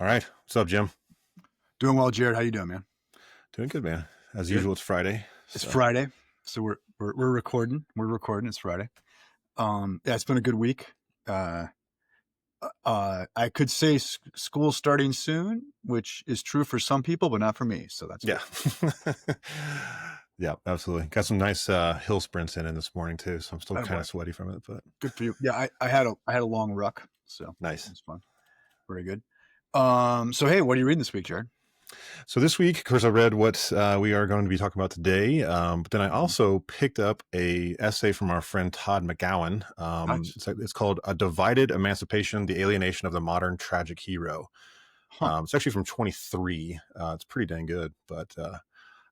All right. What's up, Jim? Doing well, Jared. How you doing, man? Doing good, man. As Good. usual, it's Friday. It's So. Friday, so we're recording. We're recording. It's Friday. Yeah, it's been a good week. I could say school starting soon, which is true for some people, but not for me. So that's yeah. Yeah, absolutely. Got some nice hill sprints in this morning too, so I'm still kind of sweaty from it, but good for you. Yeah, I had a long ruck, so nice. It's fun. Very good. So hey, what are you reading this week, Jared? So this week, of course, I read what we are going to be talking about today, but then I also picked up a essay from our friend Todd McGowan. Nice. It's called "A Divided Emancipation: The Alienation of the Modern Tragic Hero." It's actually from 23. It's pretty dang good, but I'm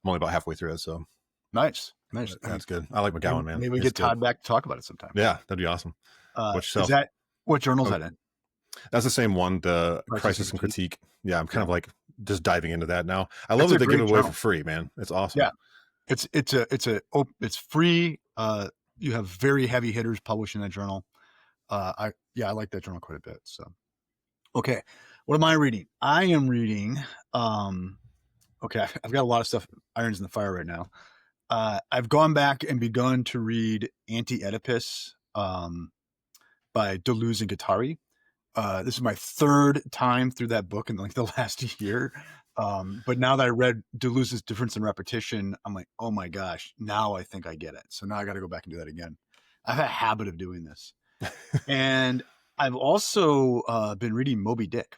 only about halfway through it, so nice. That's good. I like McGowan, man. Maybe we get Todd back to talk about it sometime. Yeah, that'd be awesome. What journal is that in? That's the same one, the Crisis and Critique. Yeah, I'm kind of like just diving into that now. I love that they give it away for free, man. It's awesome. Yeah, it's free. You have very heavy hitters publishing that journal. I like that journal quite a bit. So, okay, what am I reading? I am reading. Okay, I've got a lot of stuff, irons in the fire right now. I've gone back and begun to read Anti-Oedipus by Deleuze and Guattari. This is my third time through that book in like the last year. But now that I read Deleuze's Difference in Repetition, I'm like, oh my gosh, now I think I get it. So now I got to go back and do that again. I have a habit of doing this. And I've also been reading Moby Dick.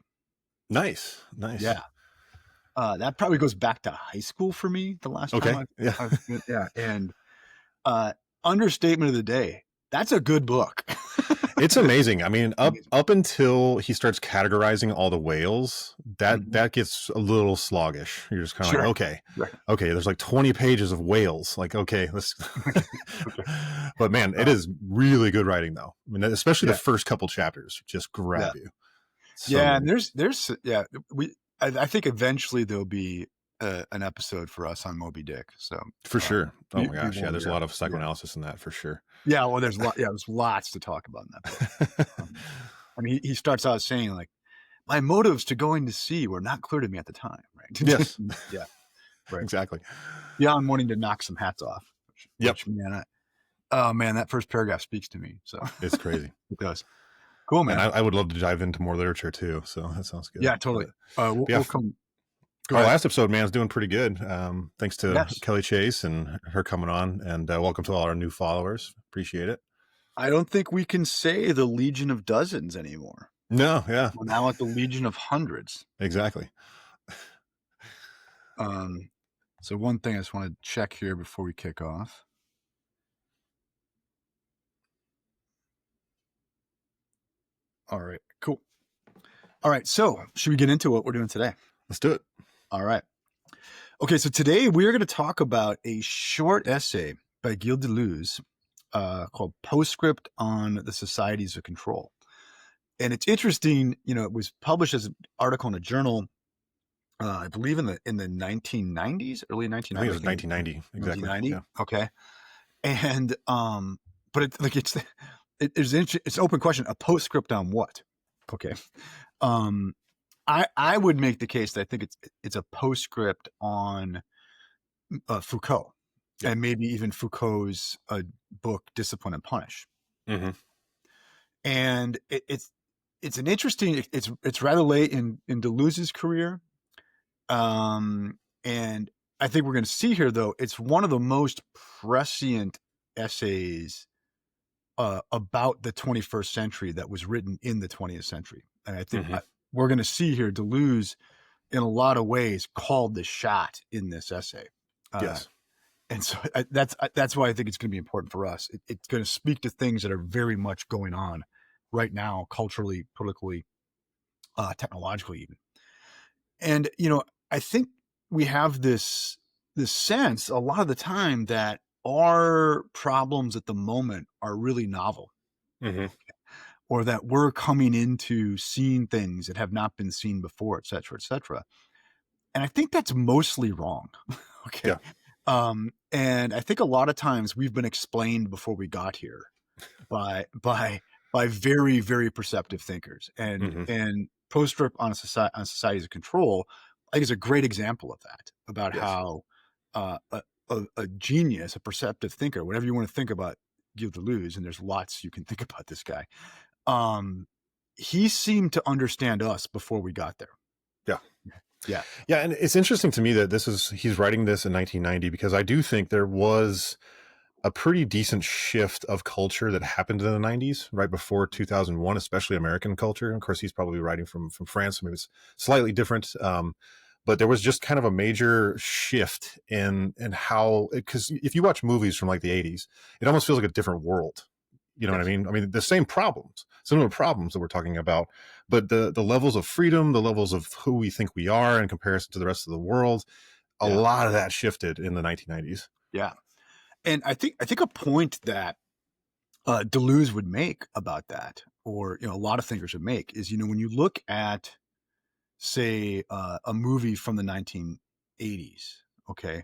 Nice. Yeah. That probably goes back to high school for me the last time. Yeah. And understatement of the day, that's a good book. It's amazing. I mean, up until he starts categorizing all the whales, that gets a little sluggish. You're just kind of like, okay, there's like 20 pages of whales. Like, okay, let's. But man, it is really good writing, though. I mean, especially the first couple chapters just grab you. So and I think eventually there'll be an episode for us on Moby Dick. So for sure. Oh my gosh, there's a lot of psychoanalysis in that for sure. Yeah, well, there's lots to talk about in that book. I mean, he starts out saying like, my motives to going to sea were not clear to me at the time, right? Yes. Yeah. Right. Exactly. Yeah, I'm wanting to knock some hats off. Which, man, that first paragraph speaks to me. So it's crazy. It does. Cool, man. And I would love to dive into more literature too. So that sounds good. Yeah, totally. We'll come. Our last episode, man, is doing pretty good. Thanks to Kelly Chase and her coming on, and welcome to all our new followers. Appreciate it. I don't think we can say the Legion of Dozens anymore. No, yeah. We're now at the Legion of Hundreds. Exactly. So one thing I just want to check here before we kick off. All right, cool. All right, so should we get into what we're doing today? Let's do it. All right. Okay, so today we're going to talk about a short essay by Gilles Deleuze called Postscript on the Societies of Control. And it's interesting, it was published as an article in a journal, I believe in the 1990s, early 1990s. I think it was 1990, exactly. 1990? Yeah. Okay. And but it's an open question, a postscript on what? Okay. I would make the case that I think it's a postscript on Foucault, and maybe even Foucault's book Discipline and Punish. Mm-hmm. And it's an interesting. It's rather late in Deleuze's career, and I think we're going to see here though it's one of the most prescient essays about the 21st century that was written in the 20th century, and I think. We're going to see here Deleuze, in a lot of ways, called the shot in this essay. Yes, and so that's why I think it's going to be important for us. It's going to speak to things that are very much going on right now, culturally, politically, technologically, even. And I think we have this sense a lot of the time that our problems at the moment are really novel. Mm-hmm. Or that we're coming into seeing things that have not been seen before, et cetera, et cetera. And I think that's mostly wrong. Okay. Yeah. And I think a lot of times we've been explained before we got here by by very, very perceptive thinkers. And Postscript on Societies of Control, I think, is a great example of that, about how a genius, a perceptive thinker, whatever you want to think about Gilles Deleuze, and there's lots you can think about this guy, he seemed to understand us before we got there. Yeah. And it's interesting to me that he's writing this in 1990, because I do think there was a pretty decent shift of culture that happened in the 90s, right before 2001, especially American culture. Of course, he's probably writing from France, so maybe it's slightly different. But there was just kind of a major shift in how, because if you watch movies from like the 80s, it almost feels like a different world. You know what I mean? I mean, the same problems, similar problems that we're talking about, but the levels of freedom, the levels of who we think we are in comparison to the rest of the world, a lot of that shifted in the 1990s. Yeah. And I think a point that Deleuze would make about that, or, a lot of thinkers would make, is, when you look at, say, a movie from the 1980s, okay,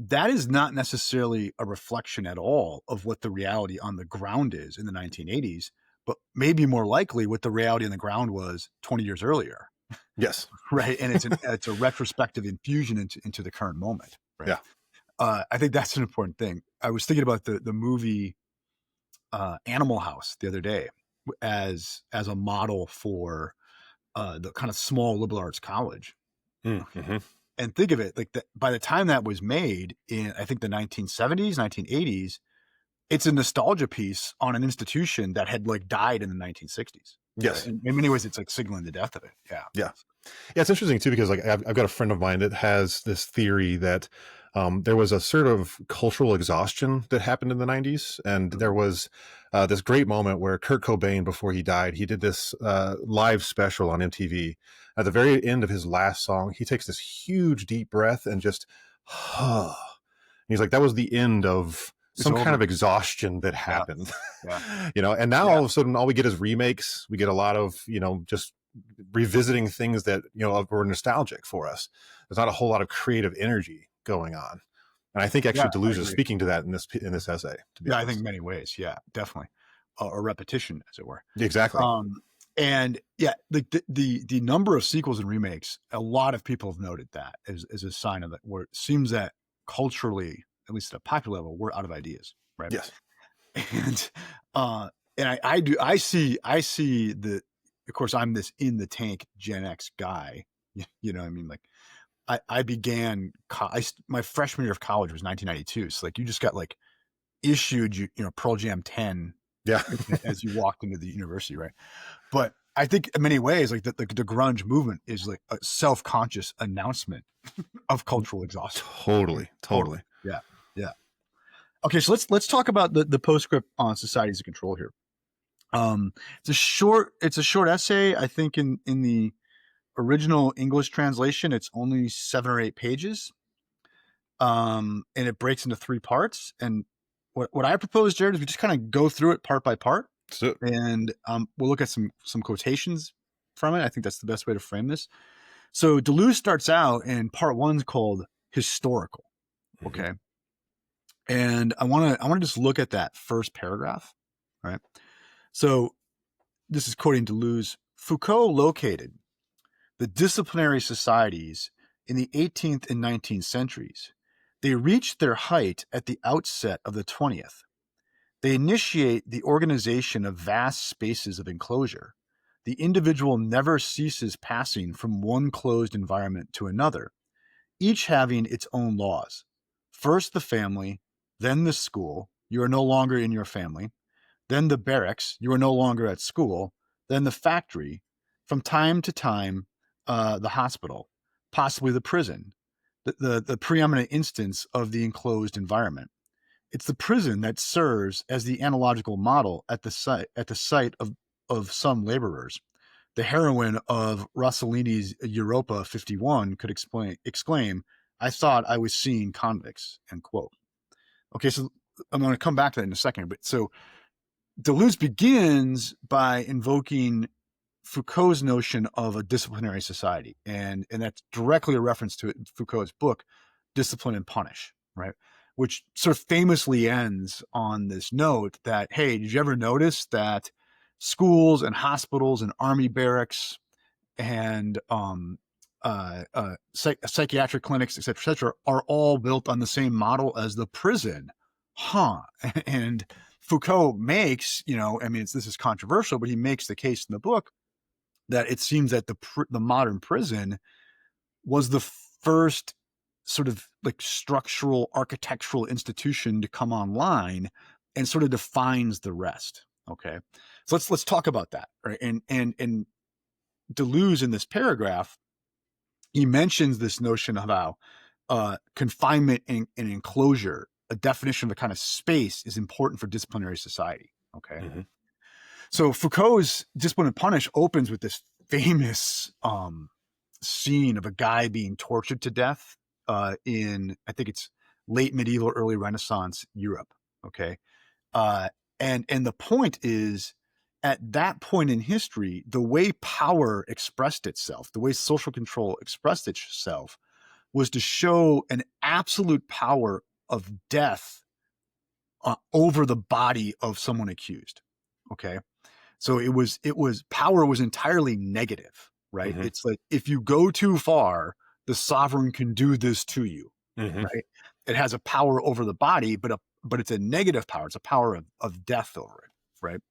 that is not necessarily a reflection at all of what the reality on the ground is in the 1980s, but maybe more likely what the reality on the ground was 20 years earlier. Yes. Right. And it's a retrospective infusion into the current moment. Right. Yeah. I think that's an important thing. I was thinking about the movie Animal House the other day as a model for the kind of small liberal arts college. Mm-hmm. And think of it, like, by the time that was made in, I think, the 1970s, 1980s, it's a nostalgia piece on an institution that had like died in the 1960s. Yes. In many ways, it's like signaling the death of it. Yeah. Yeah. Yeah. It's interesting too, because like I've got a friend of mine that has this theory that there was a sort of cultural exhaustion that happened in the 90s. And there was this great moment where Kurt Cobain, before he died, he did this live special on MTV. At the very end of his last song, he takes this huge deep breath and just, and he's like, that was the end of some kind of exhaustion that happened. Yeah. And now all of a sudden, all we get is remakes. We get a lot of, just revisiting things that, were nostalgic for us. There's not a whole lot of creative energy going on. And I think actually Deleuze is speaking to that in this essay. I think in many ways. Yeah, definitely. A repetition, as it were. Exactly. And the number of sequels and remakes, a lot of people have noted that as a sign of that, where it seems that culturally, at least at a popular level, we're out of ideas, right? Yes. And I see the, of course, I'm this in the tank Gen X guy, I mean, like, I began my freshman year of college was 1992, so like you just got like issued Pearl Jam 10 as you walked into the university, right? But I think in many ways, like the grunge movement is like a self-conscious announcement of cultural exhaustion. Totally. Yeah. Okay, so let's talk about the Postscript on Societies of Control here. It's a short essay. I think in the original English translation, it's only 7 or 8 pages. And it breaks into 3 parts. And what I propose, Jared, is we just kind of go through it part by part. And we'll look at some quotations from it. I think that's the best way to frame this. So Deleuze starts out, and part 1's called historical. Okay. And I want to just look at that first paragraph. Right. So this is quoting Deleuze. Foucault located the disciplinary societies in the 18th and 19th centuries. They reached their height at the outset of the 20th. They initiate the organization of vast spaces of enclosure. The individual never ceases passing from one closed environment to another, each having its own laws. First the family, then the school. You are no longer in your family. Then the barracks. You are no longer at school. Then the factory. From time to time, the hospital, possibly the prison, the preeminent instance of the enclosed environment. It's the prison that serves as the analogical model at the site of some laborers. The heroine of Rossellini's Europa 51 could exclaim, "I thought I was seeing convicts," end quote. Okay, so I'm going to come back to that in a second. But so Deleuze begins by invoking Foucault's notion of a disciplinary society. And that's directly a reference to Foucault's book, Discipline and Punish, right? Which sort of famously ends on this note that, hey, did you ever notice that schools and hospitals and army barracks and psychiatric clinics, et cetera, are all built on the same model as the prison. And Foucault makes, this is controversial, but he makes the case in the book that it seems that the modern prison was the first sort of like structural architectural institution to come online and sort of defines the rest. Okay. So let's talk about that. Right. And Deleuze in this paragraph, he mentions this notion of how confinement and enclosure, a definition of a kind of space, is important for disciplinary society. Okay. Mm-hmm. So Foucault's Discipline and Punish opens with this famous scene of a guy being tortured to death in, I think it's late medieval, early Renaissance Europe. Okay. And the point is, at that point in history, the way power expressed itself, the way social control expressed itself, was to show an absolute power of death over the body of someone accused. Okay. So it was power was entirely negative, right? Mm-hmm. It's like, if you go too far, the sovereign can do this to you, mm-hmm. right? It has a power over the body, but it's a negative power. It's a power of death over it, right?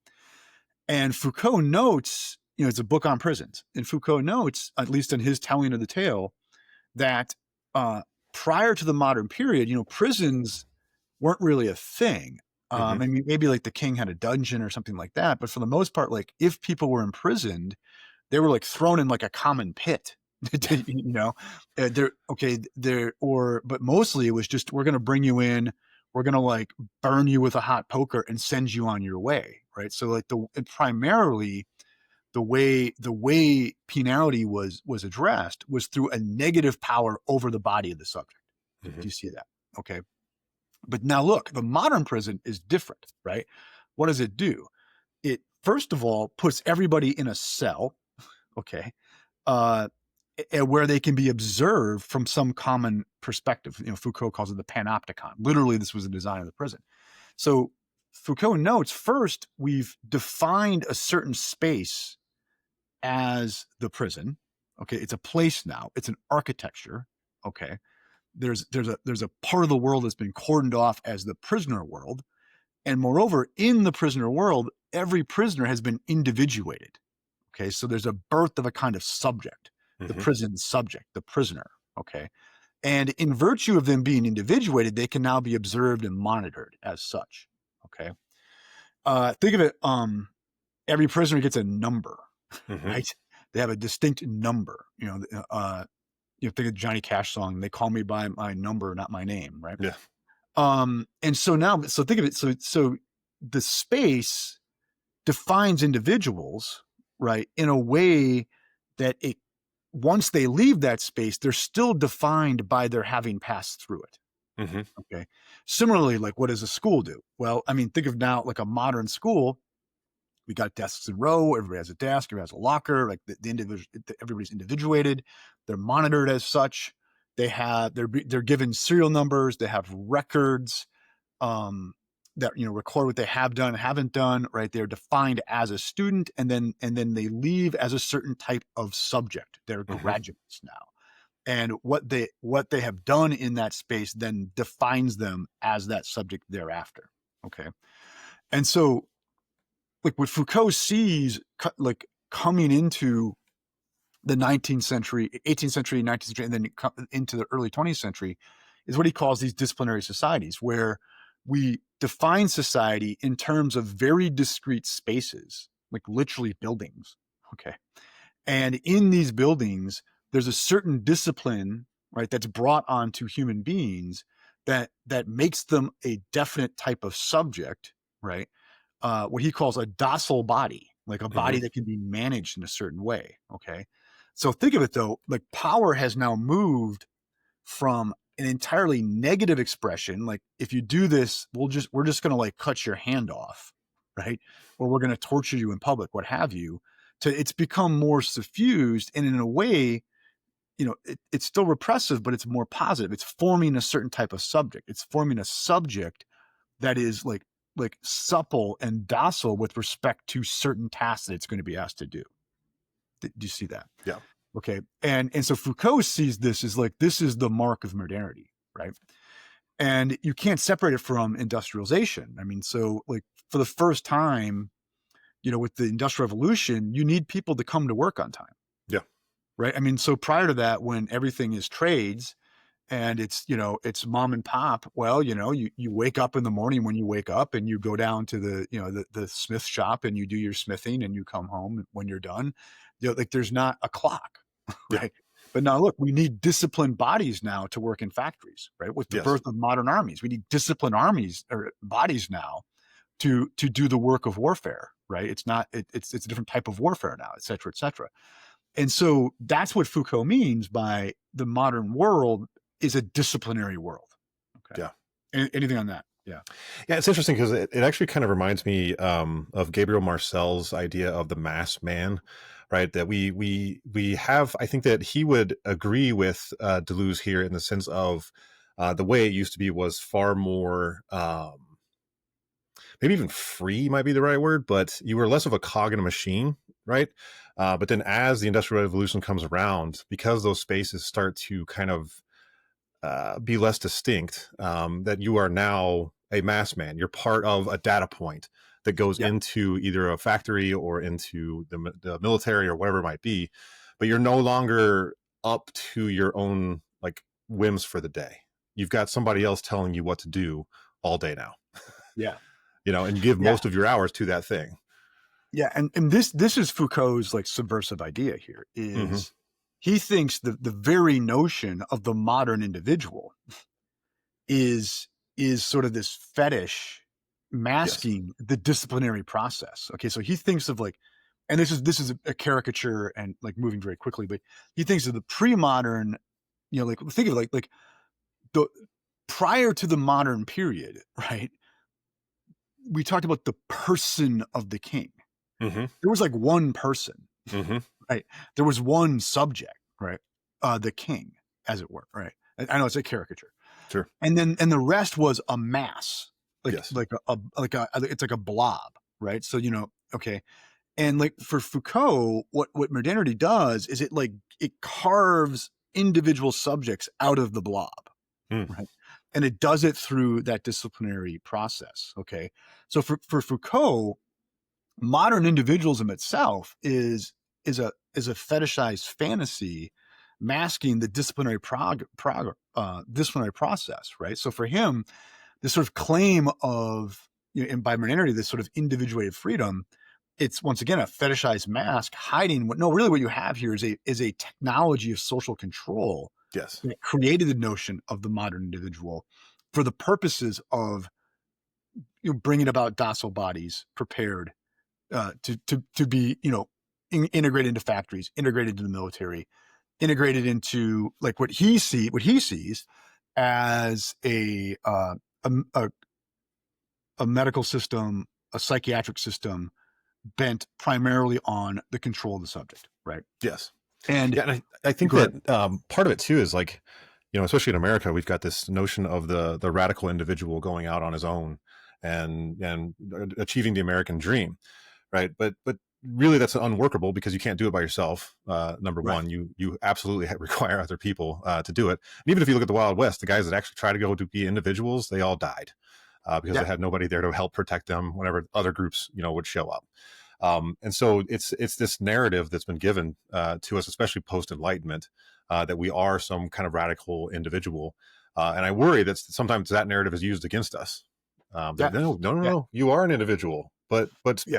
And Foucault notes, it's a book on prisons, and Foucault notes, at least in his telling of the tale, that prior to the modern period, prisons weren't really a thing. Mm-hmm. I mean, maybe like the king had a dungeon or something like that, but for the most part, like if people were imprisoned, they were like thrown in like a common pit, but mostly it was just, we're going to bring you in, we're going to like burn you with a hot poker and send you on your way. Right. So like primarily the way penality was addressed was through a negative power over the body of the subject. Mm-hmm. Do you see that? Okay. But now look, the modern prison is different, right? What does it do? It, first of all, puts everybody in a cell, okay, where they can be observed from some common perspective. Foucault calls it the panopticon. Literally, this was the design of the prison. So Foucault notes, first, we've defined a certain space as the prison. Okay, it's a place now. It's an architecture. Okay. There's a part of the world that's been cordoned off as the prisoner world. And moreover, in the prisoner world, every prisoner has been individuated. Okay, so there's a birth of a kind of subject, mm-hmm. the prison subject, the prisoner. Okay, and in virtue of them being individuated, they can now be observed and monitored as such. Okay, think of it. Every prisoner gets a number, mm-hmm. right? They have a distinct number. Think of Johnny Cash song, "They call me by my number, not my name," right? Yeah. And so think of it. So the space defines individuals, right, in a way that once they leave that space, they're still defined by their having passed through it. Mm-hmm. Okay. Similarly, like, what does a school do? Well, I mean, think of now like a modern school. We got desks in a row. Everybody has a desk. Everybody has a locker. Like everybody's individuated. They're monitored as such. They're given serial numbers. They have records that record what they have done and haven't done. Right? They're defined as a student, and then they leave as a certain type of subject. They're mm-hmm. graduates now, and what they have done in that space then defines them as that subject thereafter. Okay, and so, like, what Foucault sees like coming into the 19th century, 18th century, 19th century, and then into the early 20th century is what he calls these disciplinary societies, where we define society in terms of very discrete spaces, like literally buildings. Okay. And in these buildings, there's a certain discipline, right, that's brought onto human beings that makes them a definite type of subject, right? What he calls a docile body, like a body mm-hmm. that can be managed in a certain way. Okay. So think of it though, like power has now moved from an entirely negative expression. Like, if you do this, we're just going to like cut your hand off, right? Or we're going to torture you in public, what have you, to it's become more suffused. And in a way, it's still repressive, but it's more positive. It's forming a certain type of subject. It's forming a subject that is like like supple and docile with respect to certain tasks that it's going to be asked to do. Do you see that? Yeah. Okay. And so Foucault sees this as like, this is the mark of modernity, right? And you can't separate it from industrialization. I mean, so like for the first time, with the Industrial Revolution, you need people to come to work on time. Yeah. Right. I mean, so prior to that, when everything is trades and it's mom and pop, well, you wake up in the morning when you wake up and you go down to the smith shop and you do your smithing and you come home when you're done. Like there's not a clock, right? Yeah. But now look, we need disciplined bodies now to work in factories, right? With the birth of modern armies, we need disciplined armies or bodies now to do the work of warfare, right? It's a different type of warfare now, et cetera, et cetera. And so that's what Foucault means by the modern world is a disciplinary world. Okay. Yeah. Anything on that? Yeah. Yeah. It's interesting because it actually kind of reminds me of Gabriel Marcel's idea of the mass man, right? That we have, I think that he would agree with Deleuze here in the sense of the way it used to be was far more, maybe even free might be the right word, but you were less of a cog in a machine, right? But then as the Industrial Revolution comes around, because those spaces start to kind of be less distinct, that you are now a mass man. You're part of a data point that goes into either a factory or into the military or whatever it might be, but you're no longer up to your own like whims for the day. You've got somebody else telling you what to do all day now. Yeah. And give most of your hours to that thing. Yeah. And this is Foucault's like subversive idea here is he thinks the very notion of the modern individual is sort of this fetish masking the disciplinary process. Okay. So he thinks of like, and this is a caricature and like moving very quickly, but he thinks of the pre-modern, like think of like the prior to the modern period, right? We talked about the person of the king. There was like one person, right? There was one subject, right? The king, as it were, right? I know it's a caricature, sure. And the rest was a mass, it's like a blob, right? So okay, and like for Foucault, what modernity does is it carves individual subjects out of the blob, right? And it does it through that disciplinary process. Okay. So for Foucault, modern individualism itself is a fetishized fantasy masking the disciplinary disciplinary process. Right. So for him, this sort of claim of, and by modernity, this sort of individuated freedom, it's once again a fetishized mask hiding what you have here is a technology of social control. Yes. That created the notion of the modern individual for the purposes of bringing about docile bodies prepared to be, integrated into factories, integrated into the military, integrated into like what he sees as a medical system, a psychiatric system bent primarily on the control of the subject. Right. Yes. And I think that part of it too is like, especially in America, we've got this notion of the radical individual going out on his own and achieving the American dream, right? But really, that's unworkable because you can't do it by yourself. Number one, you absolutely require other people to do it. And even if you look at the Wild West, the guys that actually try to go to be individuals, they all died because they had nobody there to help protect them whenever other groups, would show up. And so it's this narrative that's been given to us, especially post-Enlightenment, that we are some kind of radical individual. And I worry that sometimes that narrative is used against us. No, you are an individual, but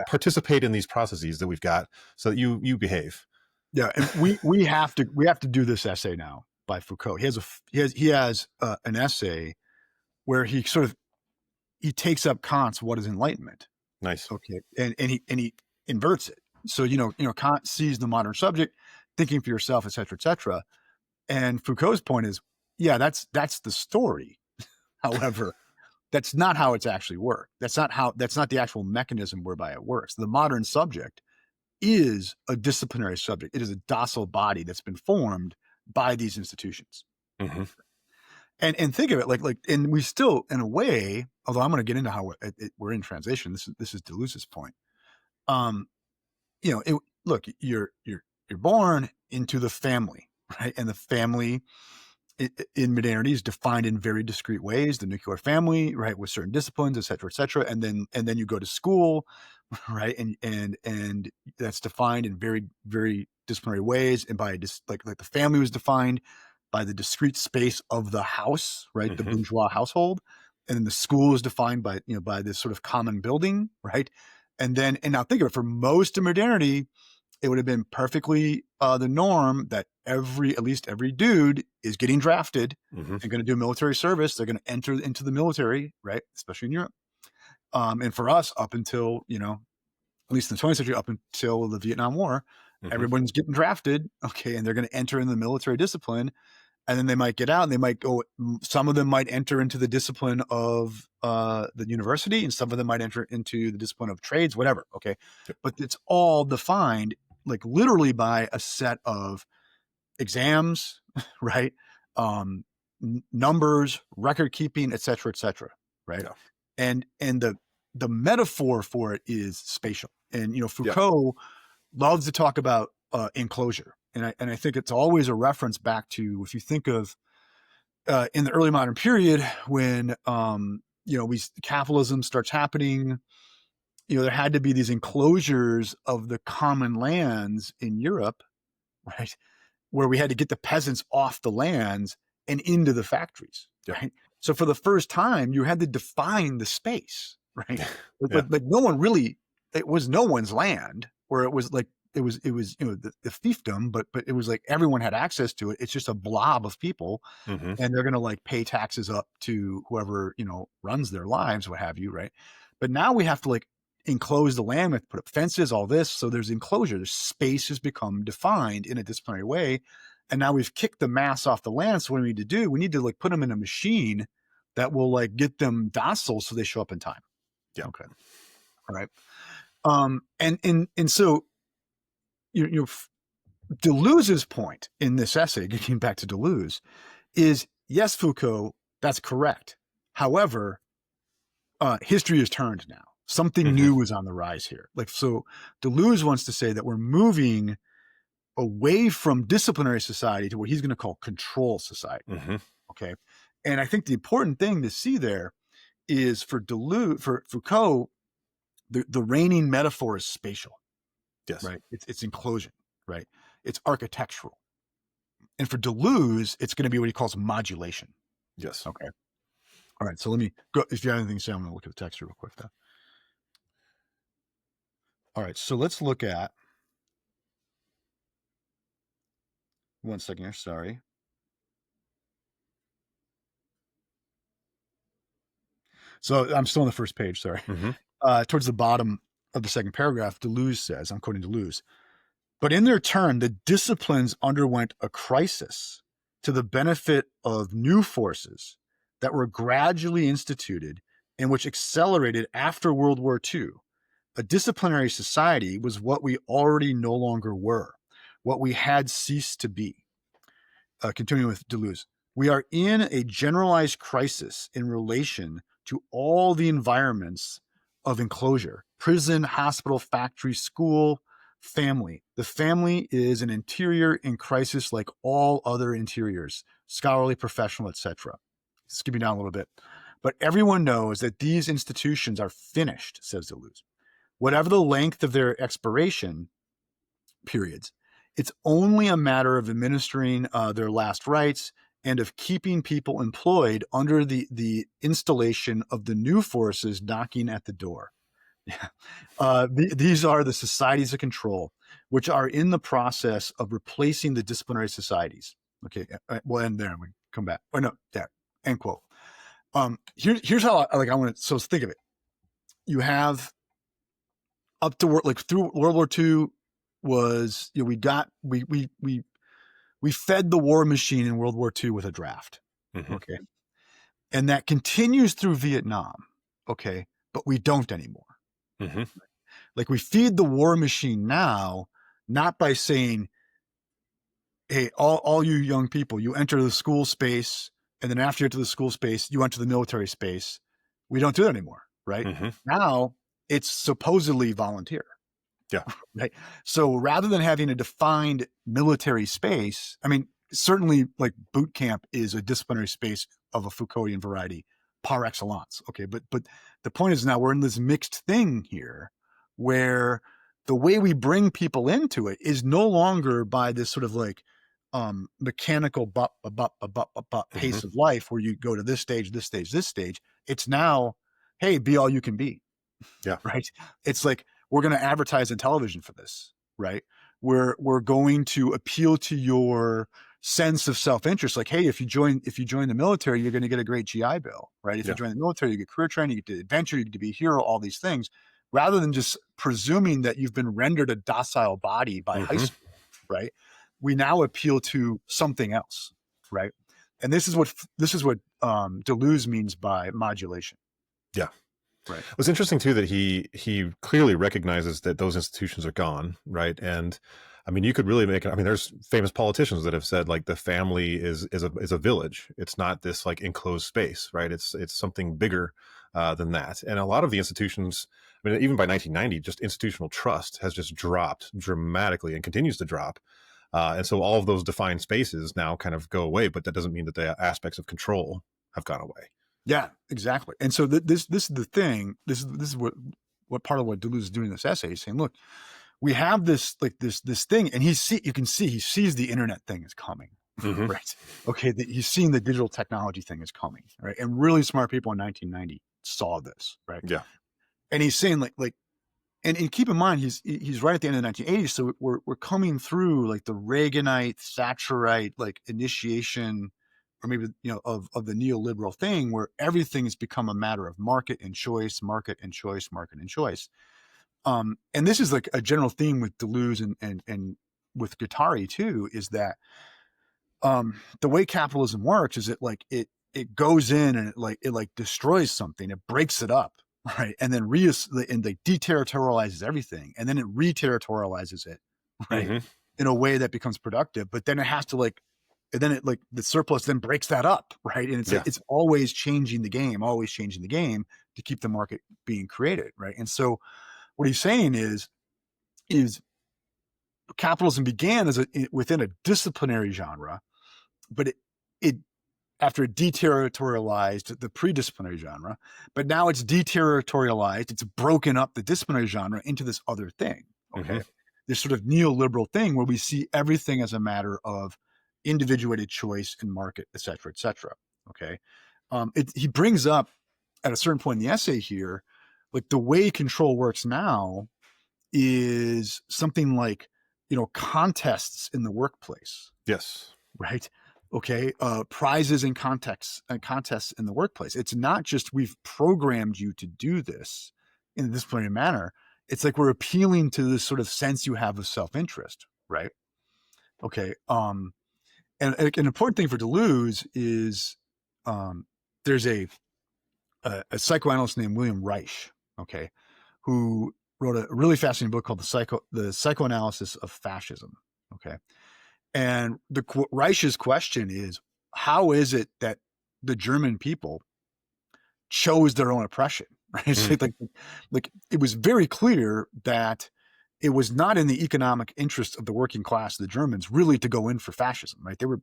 participate in these processes that we've got so that you behave. Yeah, and we have to do this essay now by Foucault. He has an essay where he takes up Kant's "What is Enlightenment?" Nice. Okay, and he inverts it. So Kant sees the modern subject, thinking for yourself, et cetera, and Foucault's point is, that's the story. However, that's not how it's actually worked. That's not the actual mechanism whereby it works. The modern subject is a disciplinary subject. It is a docile body that's been formed by these institutions. And think of it and we still, in a way, although I'm going to get into how we're in transition. This is Deleuze's point. Look, you're born into the family, right? And the family in modernity is defined in very discrete ways. The nuclear family, right, with certain disciplines, et cetera, et cetera. And then you go to school, right, and that's defined in very, very disciplinary ways. And by like the family was defined by the discrete space of the house, right, the bourgeois household, and then the school is defined by by this sort of common building, right. And now think of it, for most of modernity, it would have been perfectly the norm that at least every dude is getting drafted and going to do military service. They're going to enter into the military, right? Especially in Europe. And for us, up until, at least in the 20th century, up until the Vietnam War, everyone's getting drafted. Okay. And they're going to enter in the military discipline. And then they might get out and they might go, some of them might enter into the discipline of the university, and some of them might enter into the discipline of trades, whatever. Okay. But it's all defined like literally by a set of exams, right? Numbers, record keeping, et cetera, right? Yeah. And the metaphor for it is spatial. And, Foucault loves to talk about enclosure. And I think it's always a reference back to, if you think of in the early modern period when, capitalism starts happening, there had to be these enclosures of the common lands in Europe, right, where we had to get the peasants off the lands and into the factories, right? So for the first time, you had to define the space, right? Like no one really, it was no one's land, where it was like, it was the fiefdom, but it was like everyone had access to it. It's just a blob of people, and they're going to like pay taxes up to whoever, runs their lives, what have you, right? But now we have to like enclose the land, we have to put up fences, all this. So there's enclosure, there's space has become defined in a disciplinary way. And now we've kicked the mass off the land. So what do we need to do? We need to like put them in a machine that will like get them docile so they show up in time. Yeah. Okay. All right. And so Deleuze's point in this essay, getting back to Deleuze, is yes, Foucault, that's correct. However, history has turned now. Something new is on the rise here. Like, so Deleuze wants to say that we're moving away from disciplinary society to what he's going to call control society. Okay. And I think the important thing to see there is for Foucault, the reigning metaphor is spatial. Yes. Right. It's enclosure, right? It's architectural. And for Deleuze, it's going to be what he calls modulation. Yes. Okay. All right. So let me go. If you have anything to say, I'm going to look at the text real quick though. All right. So let's look at, one second here. Sorry. So I'm still on the first page. Sorry. Towards the bottom of the second paragraph, Deleuze says, I'm quoting Deleuze, but in their turn, the disciplines underwent a crisis to the benefit of new forces that were gradually instituted and which accelerated after World War II. A disciplinary society was what we already no longer were, what we had ceased to be. Continuing with Deleuze, we are in a generalized crisis in relation to all the environments of enclosure: prison, hospital, factory, school, family. The family is an interior in crisis like all other interiors, scholarly, professional, etc. Skipping down a little bit. But everyone knows that these institutions are finished, says Deleuze. Whatever the length of their expiration periods, it's only a matter of administering their last rites and of keeping people employed under the installation of the new forces knocking at the door. These are the societies of control, which are in the process of replacing the disciplinary societies. Okay, we'll end there and we come back. Oh no, yeah, end quote. Here's how I want to. So think of it. You have up to through World War II was we fed the war machine in World War II with a draft. Okay, and that continues through Vietnam. Okay, but we don't anymore. Like we feed the war machine now, not by saying, hey, all you young people, you enter the school space, And then after you get to the school space, you went to the military space. We don't do that anymore, right? Now it's supposedly volunteer. Yeah. Right. So rather than having a defined military space, I mean, certainly like boot camp is a disciplinary space of a Foucauldian variety par excellence. Okay. But the point is now we're in this mixed thing here where the way we bring people into it is no longer by this sort of like mechanical pace of life where you go to this stage, this stage, this stage. It's now, hey, be all you can be. Yeah. Right. It's like, we're going to advertise in television for this, right? We're going to appeal to your sense of self-interest. Like, hey, if you join the military, you're going to get a great GI Bill, right? If you join the military, you get career training, you get to adventure, you get to be a hero, all these things, rather than just presuming that you've been rendered a docile body by high school, right? We now appeal to something else, right? And this is what Deleuze means by modulation. Yeah. Right. It was interesting too that he clearly recognizes that those institutions are gone, right? And I mean, you could really make it. I mean, there's famous politicians that have said like the family is a village. It's not this like enclosed space, right? It's something bigger than that. And a lot of the institutions, I mean, even by 1990, just institutional trust has just dropped dramatically and continues to drop. And so all of those defined spaces now kind of go away, but that doesn't mean that the aspects of control have gone away. Yeah, exactly. And so this is the thing. This is what part of what Deleuze is doing in this essay. He's saying, look, we have this like this thing, and you can see he sees the internet thing is coming, right? Okay, he's seeing the digital technology thing is coming, right? And really smart people in 1990 saw this, right? Yeah. And he's saying like, and keep in mind he's right at the end of the 1980s, so we're coming through like the Reaganite, Thatcherite like initiation, or maybe, of the neoliberal thing where everything has become a matter of market and choice, market and choice, market and choice. And this is like a general theme with Deleuze and with Guattari too, is that the way capitalism works is it goes in and it destroys something, it breaks it up, right? And then deterritorializes everything, and then it reterritorializes it, right? In a way that becomes productive, but then it has to and then the surplus then breaks that up, right? And it's always changing the game to keep the market being created, right? And so what he's saying is capitalism began within a disciplinary genre, but it after it deterritorialized the pre-disciplinary genre, but now it's deterritorialized, it's broken up the disciplinary genre into this other thing, okay? This sort of neoliberal thing where we see everything as a matter of individuated choice and market, et cetera, okay? He brings up at a certain point in the essay here, like the way control works now is something like, contests in the workplace. Yes. Right. Okay. Prizes and contests in the workplace. It's not just we've programmed you to do this in a disciplinary manner. It's like we're appealing to this sort of sense you have of self-interest. Right. Okay. And an important thing for Deleuze is there's a psychoanalyst named William Reich, okay, who wrote a really fascinating book called The Psychoanalysis of Fascism, okay? And Reich's question is, how is it that the German people chose their own oppression, right? It's like it was very clear that it was not in the economic interest of the working class, the Germans, really to go in for fascism, right? They were,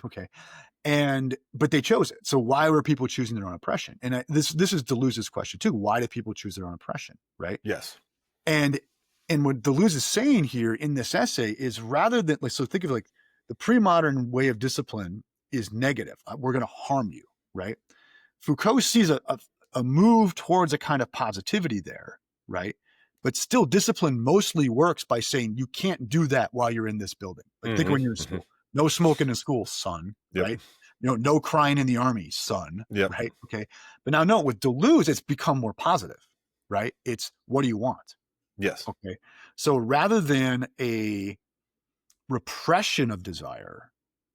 okay. But they chose it. So why were people choosing their own oppression? And this is Deleuze's question too. Why do people choose their own oppression, right? Yes. And what Deleuze is saying here in this essay is rather than, so think of the pre-modern way of discipline is negative. We're going to harm you, right? Foucault sees a move towards a kind of positivity there, right? But still, discipline mostly works by saying you can't do that while you're in this building. Like think when you're in school, no smoking in school, son, right? No crying in the army, son, right? Okay. But now note with Deleuze, it's become more positive, right? It's what do you want? Yes. Okay. So rather than a repression of desire,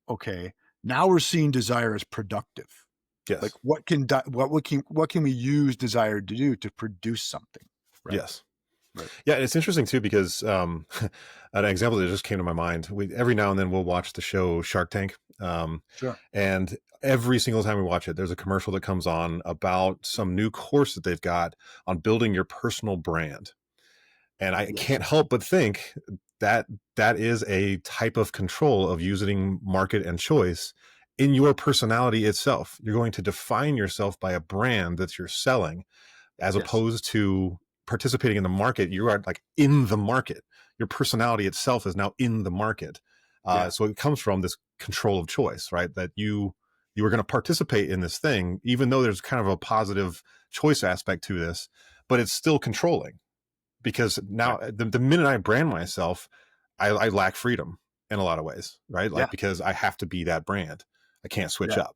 okay, now we're seeing desire as productive. Yes. Like what can we use desire to do to produce something? Right? Yes. Right. Yeah, it's interesting too because an example that just came to my mind. Every now and then we'll watch the show Shark Tank, Sure. and every single time we watch it, there's a commercial that comes on about some new course that they've got on building your personal brand. And I can't help but think that that is a type of control of using market and choice in your personality itself. You're going to define yourself by a brand that you're selling, as opposed to participating in the market. You are like in the market. Your personality itself is now in the market. So it comes from this control of choice, right? That you are going to participate in this thing, even though there's kind of a positive choice aspect to this, but it's still controlling. Because now the minute I brand myself, I lack freedom in a lot of ways, right? Like, because I have to be that brand. I can't switch up.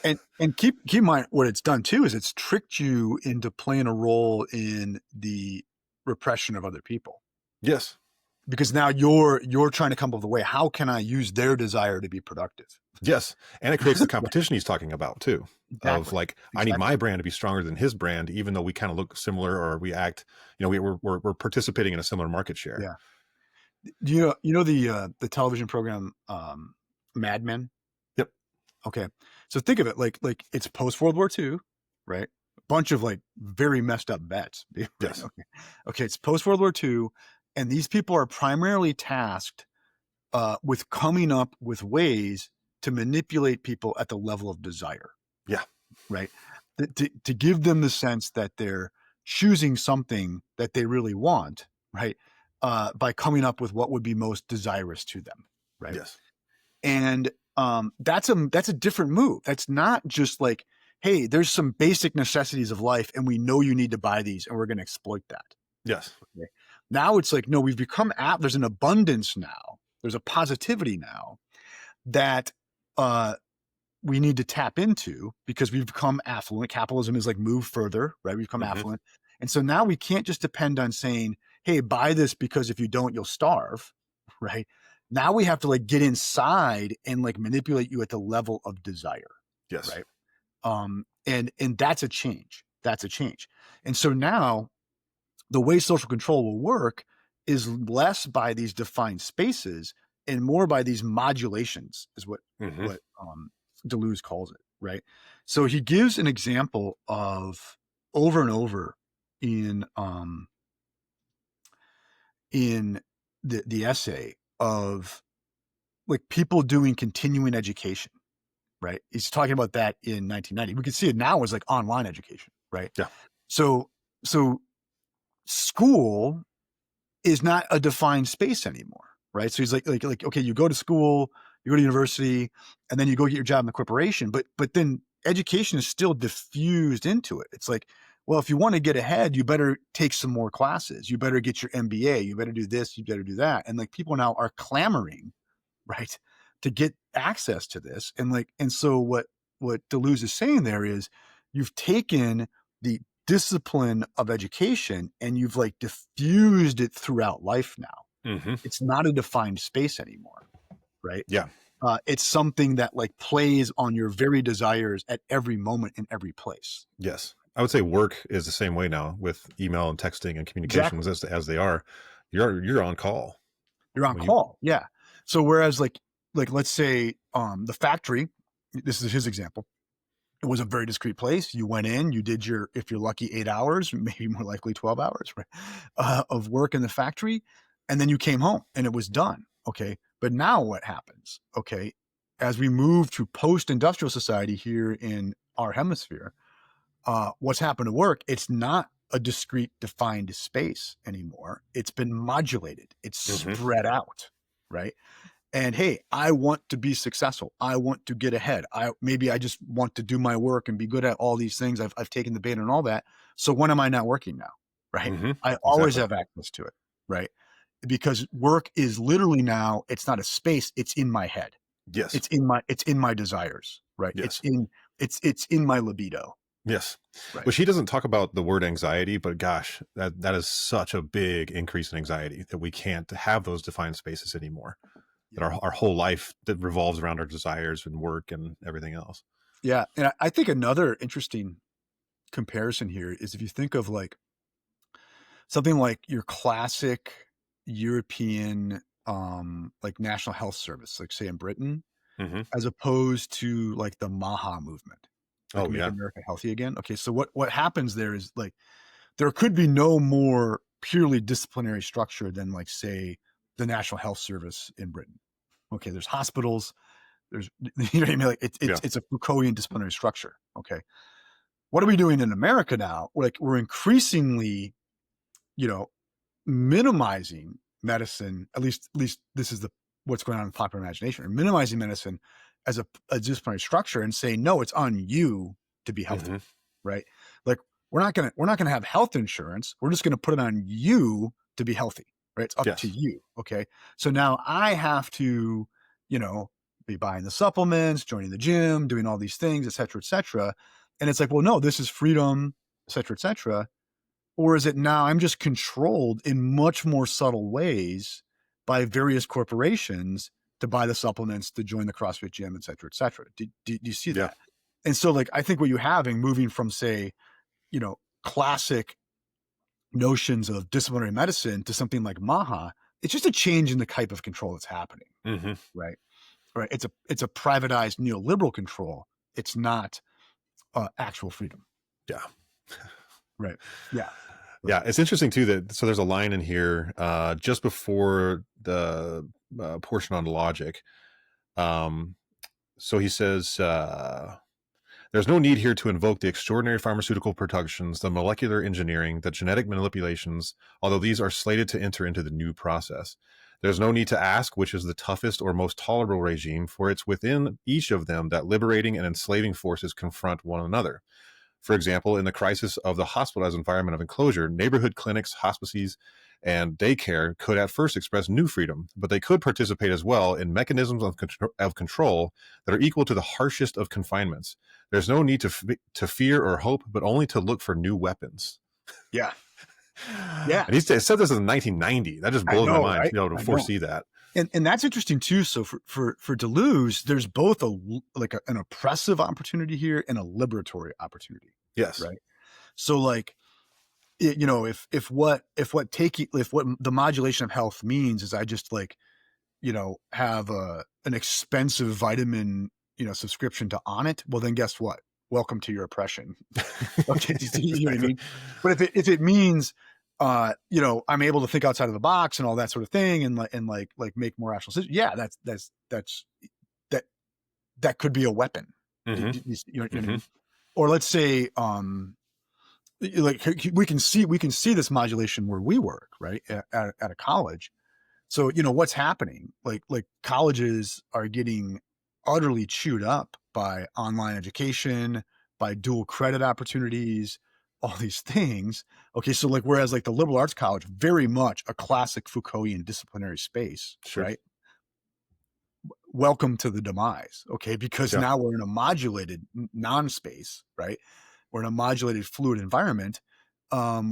And keep in mind what it's done too is it's tricked you into playing a role in the repression of other people. Yes. Because now you're trying to come up with a way, how can I use their desire to be productive? Yes. And it creates the competition he's talking about too. Of like, I need my brand to be stronger than his brand, even though we kind of look similar or we act, we're participating in a similar market share. Yeah. Do you know the television program Mad Men? Yep. Okay. So think of it like it's post World War II, right? A bunch of like very messed up vets. Yes. Okay. It's post World War II, and these people are primarily tasked with coming up with ways to manipulate people at the level of desire. Yeah. Right. To give them the sense that they're choosing something that they really want, right? By coming up with what would be most desirous to them. Right. Yes. And that's a different move. That's not just like, hey, there's some basic necessities of life and we know you need to buy these and we're going to exploit that. Yes. Okay. Now it's like, no, we've become there's an abundance now. There's a positivity now that we need to tap into because we've become affluent. Capitalism is like moved further, right? We've become affluent. And so now we can't just depend on saying, hey, buy this because if you don't, you'll starve, right? Now we have to like get inside and like manipulate you at the level of desire. Yes. Right. And that's a change. That's a change. And so now the way social control will work is less by these defined spaces and more by these modulations is what Deleuze calls it, right? So he gives an example of over and over in the essay of like people doing continuing education, right? He's talking about that in 1990. We can see it now as like online education, right? Yeah. So school is not a defined space anymore, right? So he's like, okay, you go to school, you go to university, and then you go get your job in the corporation, but then education is still diffused into it. It's like, well, if you want to get ahead, you better take some more classes. You better get your MBA. You better do this. You better do that. And like people now are clamoring, right, to get access to this. And so what Deleuze is saying there is you've taken the discipline of education and you've like diffused it throughout life now. It's not a defined space anymore, right? Yeah. It's something that like plays on your very desires at every moment in every place. Yes. I would say work is the same way now with email and texting and communications as they are. You're on call. You're on call. Yeah. So whereas like let's say the factory, this is his example. It was a very discrete place. You went in, you did your, if you're lucky, 8 hours, maybe more likely 12 hours, right, of work in the factory. And then you came home and it was done. Okay. But now what happens? Okay. As we move to post-industrial society here in our hemisphere, what's happened to work? It's not a discrete defined space anymore. It's been modulated. It's spread out. Right. And hey, I want to be successful. I want to get ahead. Maybe I just want to do my work and be good at all these things. I've taken the beta and all that. So when am I not working now? Right. I always have access to it. Right. Because work is literally now, it's not a space. It's in my head. Yes. It's in my desires. Right. Yes. It's in my libido. Yes. Right. Which he doesn't talk about the word anxiety, but gosh, that is such a big increase in anxiety that we can't have those defined spaces anymore. That our whole life that revolves around our desires and work and everything else. Yeah. And I think another interesting comparison here is if you think of like, something like your classic European, like National Health Service, like say in Britain, as opposed to like the MAHA movement, like Make America Healthy Again. Okay, so what happens there is like there could be no more purely disciplinary structure than like say the National Health Service in Britain. Okay, there's hospitals, there's you know what I mean, like it's a Foucaultian disciplinary structure. Okay, what are we doing in America now? Like we're increasingly, you know, minimizing medicine. At least this is what's going on in popular imagination. Or minimizing medicine as a disciplinary structure and saying no, it's on you to be healthy, right? Like we're not gonna have health insurance. We're just gonna put it on you to be healthy, right? It's up to you. Okay, so now I have to, you know, be buying the supplements, joining the gym, doing all these things, et cetera, et cetera. And it's like, well, no, this is freedom, et cetera, et cetera. Or is it now I'm just controlled in much more subtle ways by various corporations to buy the supplements, to join the CrossFit gym, et cetera, et cetera. Do you see that? And so like, I think what you're having moving from say, you know, classic notions of disciplinary medicine to something like MAHA, it's just a change in the type of control that's happening, right? Right. It's a privatized neoliberal control. It's not actual freedom. Yeah. Right. Yeah. Yeah. It's interesting too that, so there's a line in here just before the portion on logic. So he says, there's no need here to invoke the extraordinary pharmaceutical productions, the molecular engineering, the genetic manipulations, although these are slated to enter into the new process. There's no need to ask which is the toughest or most tolerable regime, for it's within each of them that liberating and enslaving forces confront one another. For example, in the crisis of the hospitalized environment of enclosure, neighborhood clinics, hospices, and daycare could at first express new freedom, but they could participate as well in mechanisms of control that are equal to the harshest of confinements. There's no need to fear or hope, but only to look for new weapons. Yeah. Yeah. And he said this in 1990. That just blows my mind, right? You know, to foresee that. And that's interesting too. So for Deleuze, there's both an oppressive opportunity here and a liberatory opportunity. Yes. Right. So like, you know, if what the modulation of health means is I just like, you know, have an expensive vitamin, you know, subscription to On It, well then guess what? Welcome to your oppression. Okay, you know what I mean? But if it means you know, I'm able to think outside of the box and all that sort of thing, and like make more rational decisions. Yeah, that could be a weapon. You know what I mean? Or let's say, like we can see this modulation where we work, right, at a college. So you know what's happening. Like colleges are getting utterly chewed up by online education, by dual credit opportunities, all these things. Okay, so like whereas like the liberal arts college, very much a classic Foucaultian disciplinary space, right? Welcome to the demise, okay? Because now we're in a modulated non-space, right? We're in a modulated fluid environment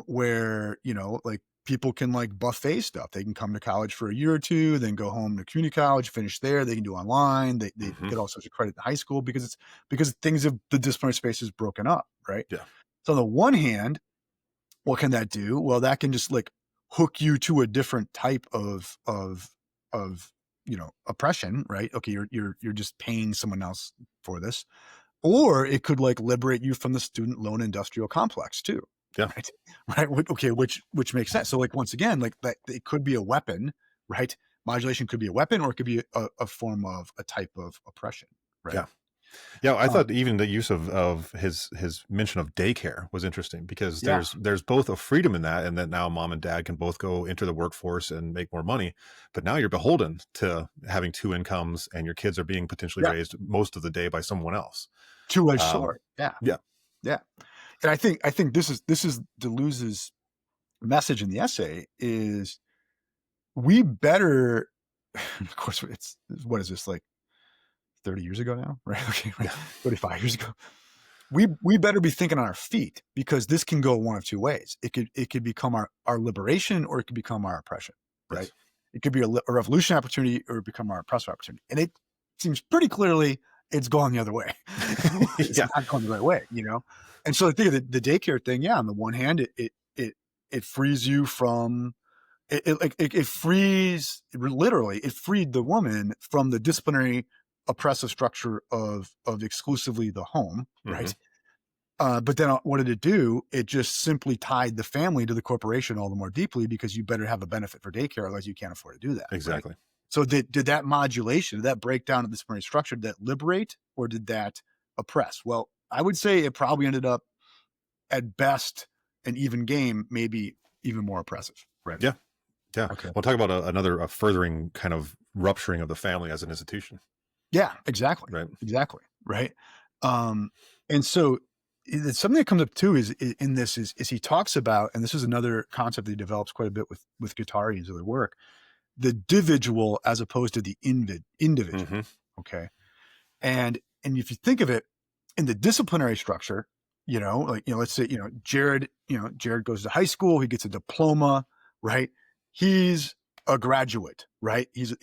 where, you know, like people can like buffet stuff. They can come to college for a year or two, then go home to community college, finish there. They can do online. They get all sorts of credit in high school because things of the disciplinary space is broken up, right? Yeah. So on the one hand, what can that do? Well, that can just like hook you to a different type of you know, oppression, right? Okay, you're just paying someone else for this. Or it could like liberate you from the student loan industrial complex too. Yeah. Right. Okay. Which makes sense. So like, once again, like that, it could be a weapon, right? Modulation could be a weapon, or it could be a form of a type of oppression. Right. Yeah. Yeah. I thought even the use of his mention of daycare was interesting, because there's both a freedom in that, and that now mom and dad can both go into the workforce and make more money, but now you're beholden to having two incomes, and your kids are being potentially raised most of the day by someone else. Two-edged sword. Yeah. Yeah. Yeah. And I think this is Deleuze's message in the essay is we better, of course, it's, what is this, like 30 years ago now, right? Okay, right. 35 years ago. We better be thinking on our feet, because this can go one of two ways. It could become our liberation, or it could become our oppression, right? Yes. It could be a revolution opportunity, or become our oppressive opportunity. And it seems pretty clearly it's going the other way. It's not going the right way, you know? And so I think of the daycare thing, on the one hand, it it frees you from it frees literally it freed the woman from the disciplinary oppressive structure of exclusively the home, right? But then what did it do? It just simply tied the family to the corporation all the more deeply, because you better have a benefit for daycare, otherwise you can't afford to do that. Exactly. Right? So did that modulation, did that breakdown of the disciplinary structure, did that liberate or did that oppress? Well, I would say it probably ended up at best an even game, maybe even more oppressive. Right. Yeah. Yeah. Okay. We'll talk about another furthering kind of rupturing of the family as an institution. Yeah, exactly. Right. Exactly. Right. And so it's something that comes up too is he talks about, and this is another concept that he develops quite a bit with Guattari and his other work, the dividual as opposed to the individual. Okay. And if you think of it in the disciplinary structure, let's say, Jared goes to high school, he gets a diploma, right? He's a graduate, right? He's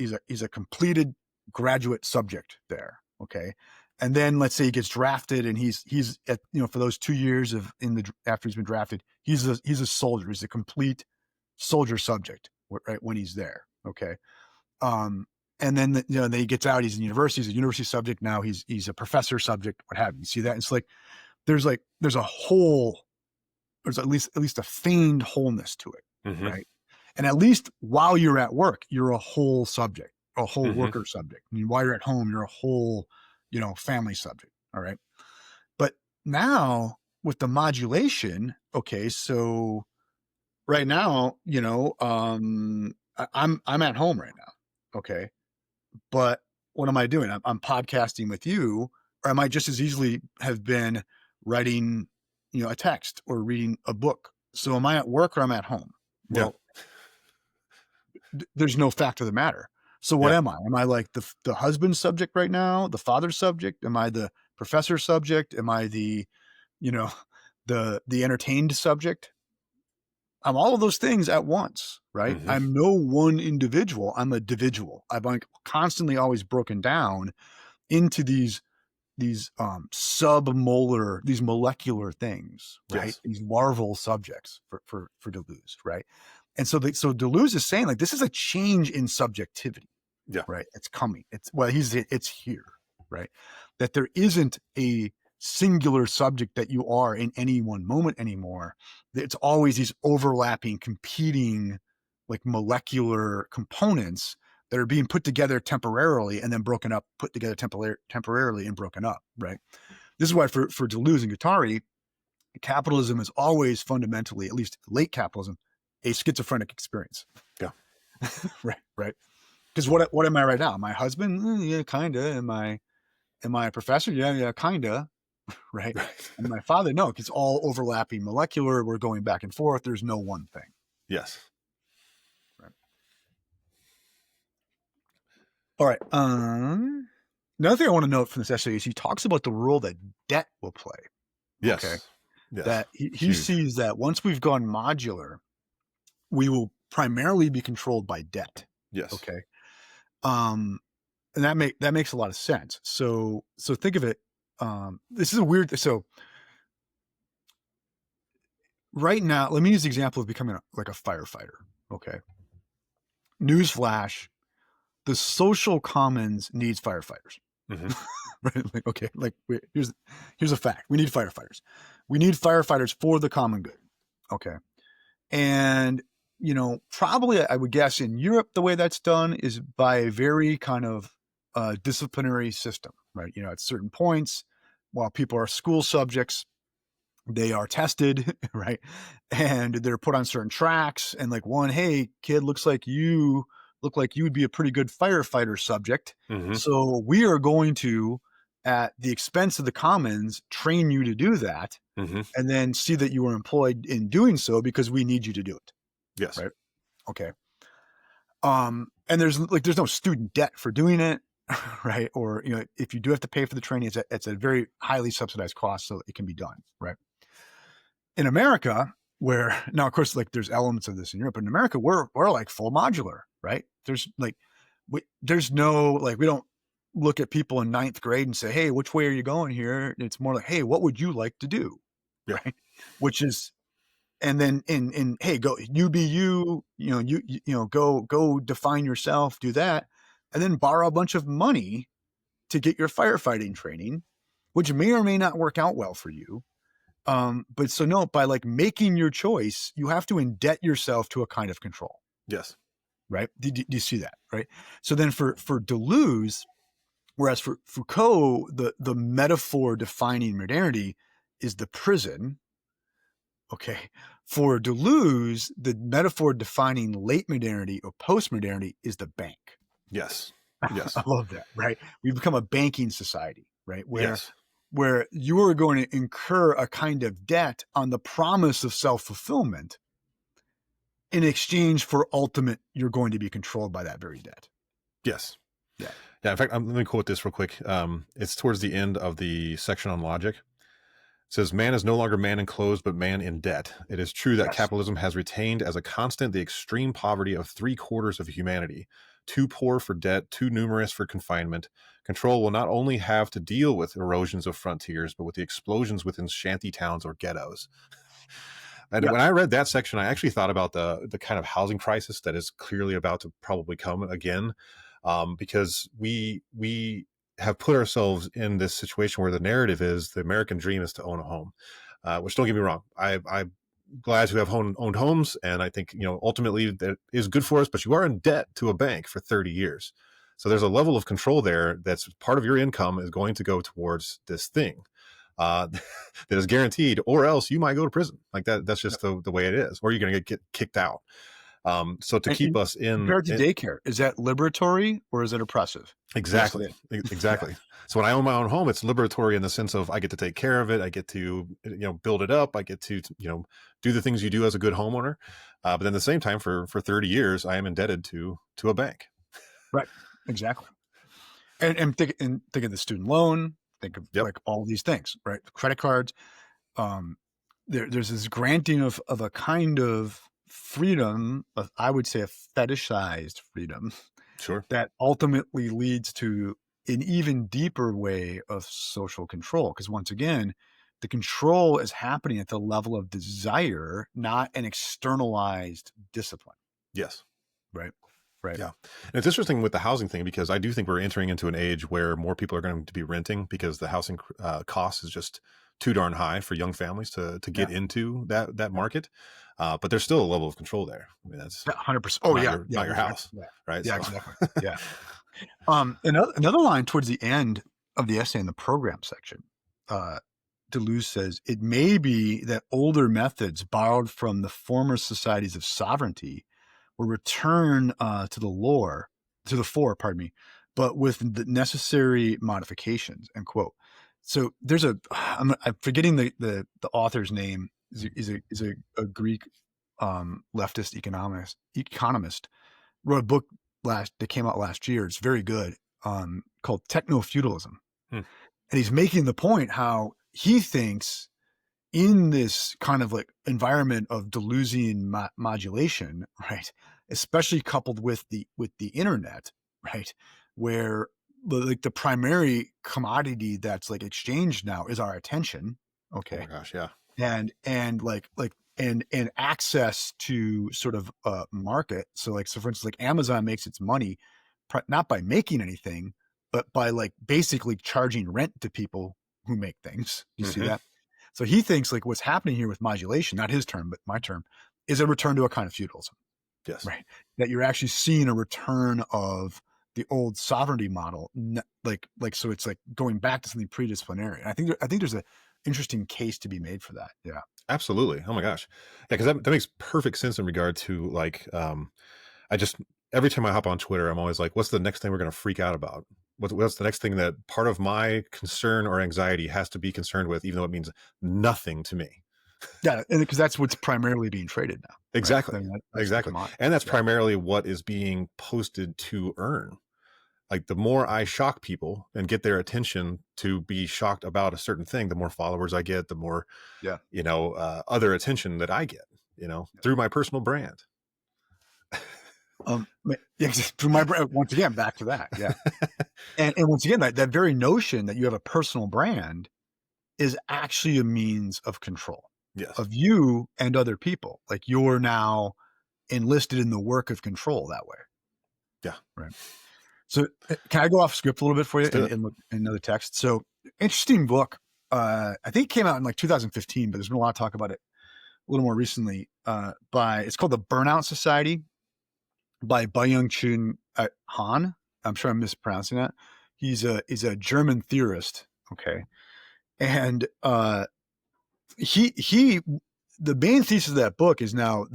a completed graduate subject there. Okay. And then let's say he gets drafted and he's at, for those 2 years after he's been drafted, he's a soldier. He's a complete soldier subject, right? When he's there. Okay. And then, then he gets out, he's in university, he's a university subject. Now he's a professor subject, what have you. You see that? It's like, there's at least a feigned wholeness to it. Right. And at least while you're at work, you're a whole subject, a whole worker subject. I mean, while you're at home, you're a whole, family subject. All right. But now with the modulation, okay, so right now, I'm at home right now. Okay. But what am I doing? I'm podcasting with you, or I might just as easily have been writing, a text or reading a book. So am I at work or am I at home? Well, there's no fact of the matter. So what am I? Am I like the husband subject right now? The father subject? Am I the professor subject? Am I the entertained subject? I'm all of those things at once, right? I'm no one individual. I'm a dividual. I'm like constantly always broken down into these submolar, these molecular things, right? Yes. These larval subjects for Deleuze, right? And so Deleuze is saying like, this is a change in subjectivity, right? It's coming. It's here, right? That there isn't a singular subject that you are in any one moment anymore. It's always these overlapping, competing, like molecular components that are being put together temporarily and then broken up, put together temporarily and broken up, right? This is why for Deleuze and Guattari, capitalism is always fundamentally, at least late capitalism, a schizophrenic experience. Yeah. right. Because what am I right now? Am I a husband? Yeah, kinda. Am I a professor? Yeah, kinda. Right. And my father, no, it's all overlapping molecular. We're going back and forth. There's no one thing. Yes. Right. All right. Another thing I want to note from this essay is he talks about the role that debt will play. Yes. Okay. Yes. That he sees that once we've gone modular, we will primarily be controlled by debt. Yes. Okay. And that makes a lot of sense. So think of it. This is a weird. So right now, let me use the example of becoming like a firefighter. Okay. Newsflash: the social commons needs firefighters. Right? Like, okay. Like here's a fact: we need firefighters. We need firefighters for the common good. Okay. And probably I would guess in Europe the way that's done is by a very kind of disciplinary system, right? At certain points, while people are school subjects, they are tested, right? And they're put on certain tracks and like hey, kid, looks like you would be a pretty good firefighter subject. So we are going to, at the expense of the commons, train you to do that and then see that you are employed in doing so because we need you to do it. Yes. Right. Okay. And there's no student debt for doing it. Right. Or, if you do have to pay for the training, it's a very highly subsidized cost, so it can be done. Right. In America, where now, of course, like there's elements of this in Europe, but in America, we're like full modular, right? There's there's no, we don't look at people in 9th grade and say, hey, which way are you going here? It's more like, hey, what would you like to do? Yeah. Right. Which is and then hey, go, you be you, go define yourself, do that, and then borrow a bunch of money to get your firefighting training, which may or may not work out well for you. But so no, by like making your choice, you have to indebt yourself to a kind of control. Yes. Right. Do you see that? Right. So then for Deleuze, whereas for Foucault, the metaphor defining modernity is the prison. Okay. For Deleuze, the metaphor defining late modernity or post-modernity is the bank. Yes. Yes. I love that. Right. We've become a banking society, right? Where you are going to incur a kind of debt on the promise of self-fulfillment in exchange for ultimate, you're going to be controlled by that very debt. Yes. Yeah. Yeah. In fact, let me quote this real quick. It's towards the end of the section on logic. It says, man is no longer man enclosed, but man in debt. It is true that capitalism has retained as a constant the extreme poverty of 3/4 of humanity. Too poor for debt, too numerous for confinement. Control will not only have to deal with erosions of frontiers, but with the explosions within shanty towns or ghettos. And when I read that section, I actually thought about the kind of housing crisis that is clearly about to probably come again, because we have put ourselves in this situation where the narrative is the American dream is to own a home, which, don't get me wrong, I'm glad to have owned homes, and I think ultimately that is good for us. But you are in debt to a bank for 30 years, so there's a level of control there that's part of your income is going to go towards this thing that is guaranteed, or else you might go to prison. Like that's just the way it is, or you're going to get kicked out. So to keep us compared to daycare, is that liberatory or is it oppressive? Exactly. Exactly. Yeah. So when I own my own home, it's liberatory in the sense of I get to take care of it. I get to, build it up. I get to, do the things you do as a good homeowner. But then at the same time, for 30 years, I am indebted to a bank. Right. Exactly. And think of the student loan, think of like all these things, right? Credit cards. There's this granting of a kind of freedom, I would say a fetishized freedom, sure, that ultimately leads to an even deeper way of social control. Because once again, the control is happening at the level of desire, not an externalized discipline. Yes. Right. Yeah. And it's interesting with the housing thing, because I do think we're entering into an age where more people are going to be renting because the housing cost is just too darn high for young families to get into that market. But there's still a level of control there. I mean, that's 100%. Oh, not your house. Yeah. Right. Yeah, so. exactly. Yeah. Another line towards the end of the essay in the program section, Deleuze says, it may be that older methods borrowed from the former societies of sovereignty will return to the fore, but with the necessary modifications, end quote. So there's I'm forgetting the author's name, is a Greek leftist economist, wrote a book that came out last year. It's very good, called Techno-Feudalism. And he's making the point how he thinks in this kind of like environment of Deleuzian modulation, right, especially coupled with the internet, right, where like the primary commodity that's like exchanged now is our attention. Okay. Oh my gosh, yeah. And access to sort of a market. So for instance, like Amazon makes its money not by making anything, but by like basically charging rent to people who make things. You see that? So he thinks like what's happening here with modulation, not his term, but my term, is a return to a kind of feudalism. Yes. Right. That you're actually seeing a return of the old sovereignty model. So it's like going back to something pre-disciplinary. And I think there's an interesting case to be made for that. Yeah. Absolutely. Oh my gosh. Yeah. Cause that makes perfect sense in regard to like, every time I hop on Twitter, I'm always like, what's the next thing we're going to freak out about? What's the next thing that part of my concern or anxiety has to be concerned with, even though it means nothing to me? Yeah, and because that's what's primarily being traded now. Exactly. Right? Exactly. And that's primarily what is being posted to earn. Like the more I shock people and get their attention to be shocked about a certain thing, the more followers I get, the more, other attention that I get, through my personal brand. Through my brand, once again, back to that. Yeah. and once again, that very notion that you have a personal brand is actually a means of control. Yes. of you and other people. Like you're now enlisted in the work of control that way. Yeah. Right. So can I go off script a little bit for you and look in another text? So interesting book. I think it came out in like 2015, but there's been a lot of talk about it a little more recently. It's called The Burnout Society by Byung-Chun Han. I'm sure I'm mispronouncing that. He's a German theorist. Okay. And the main thesis of that book is now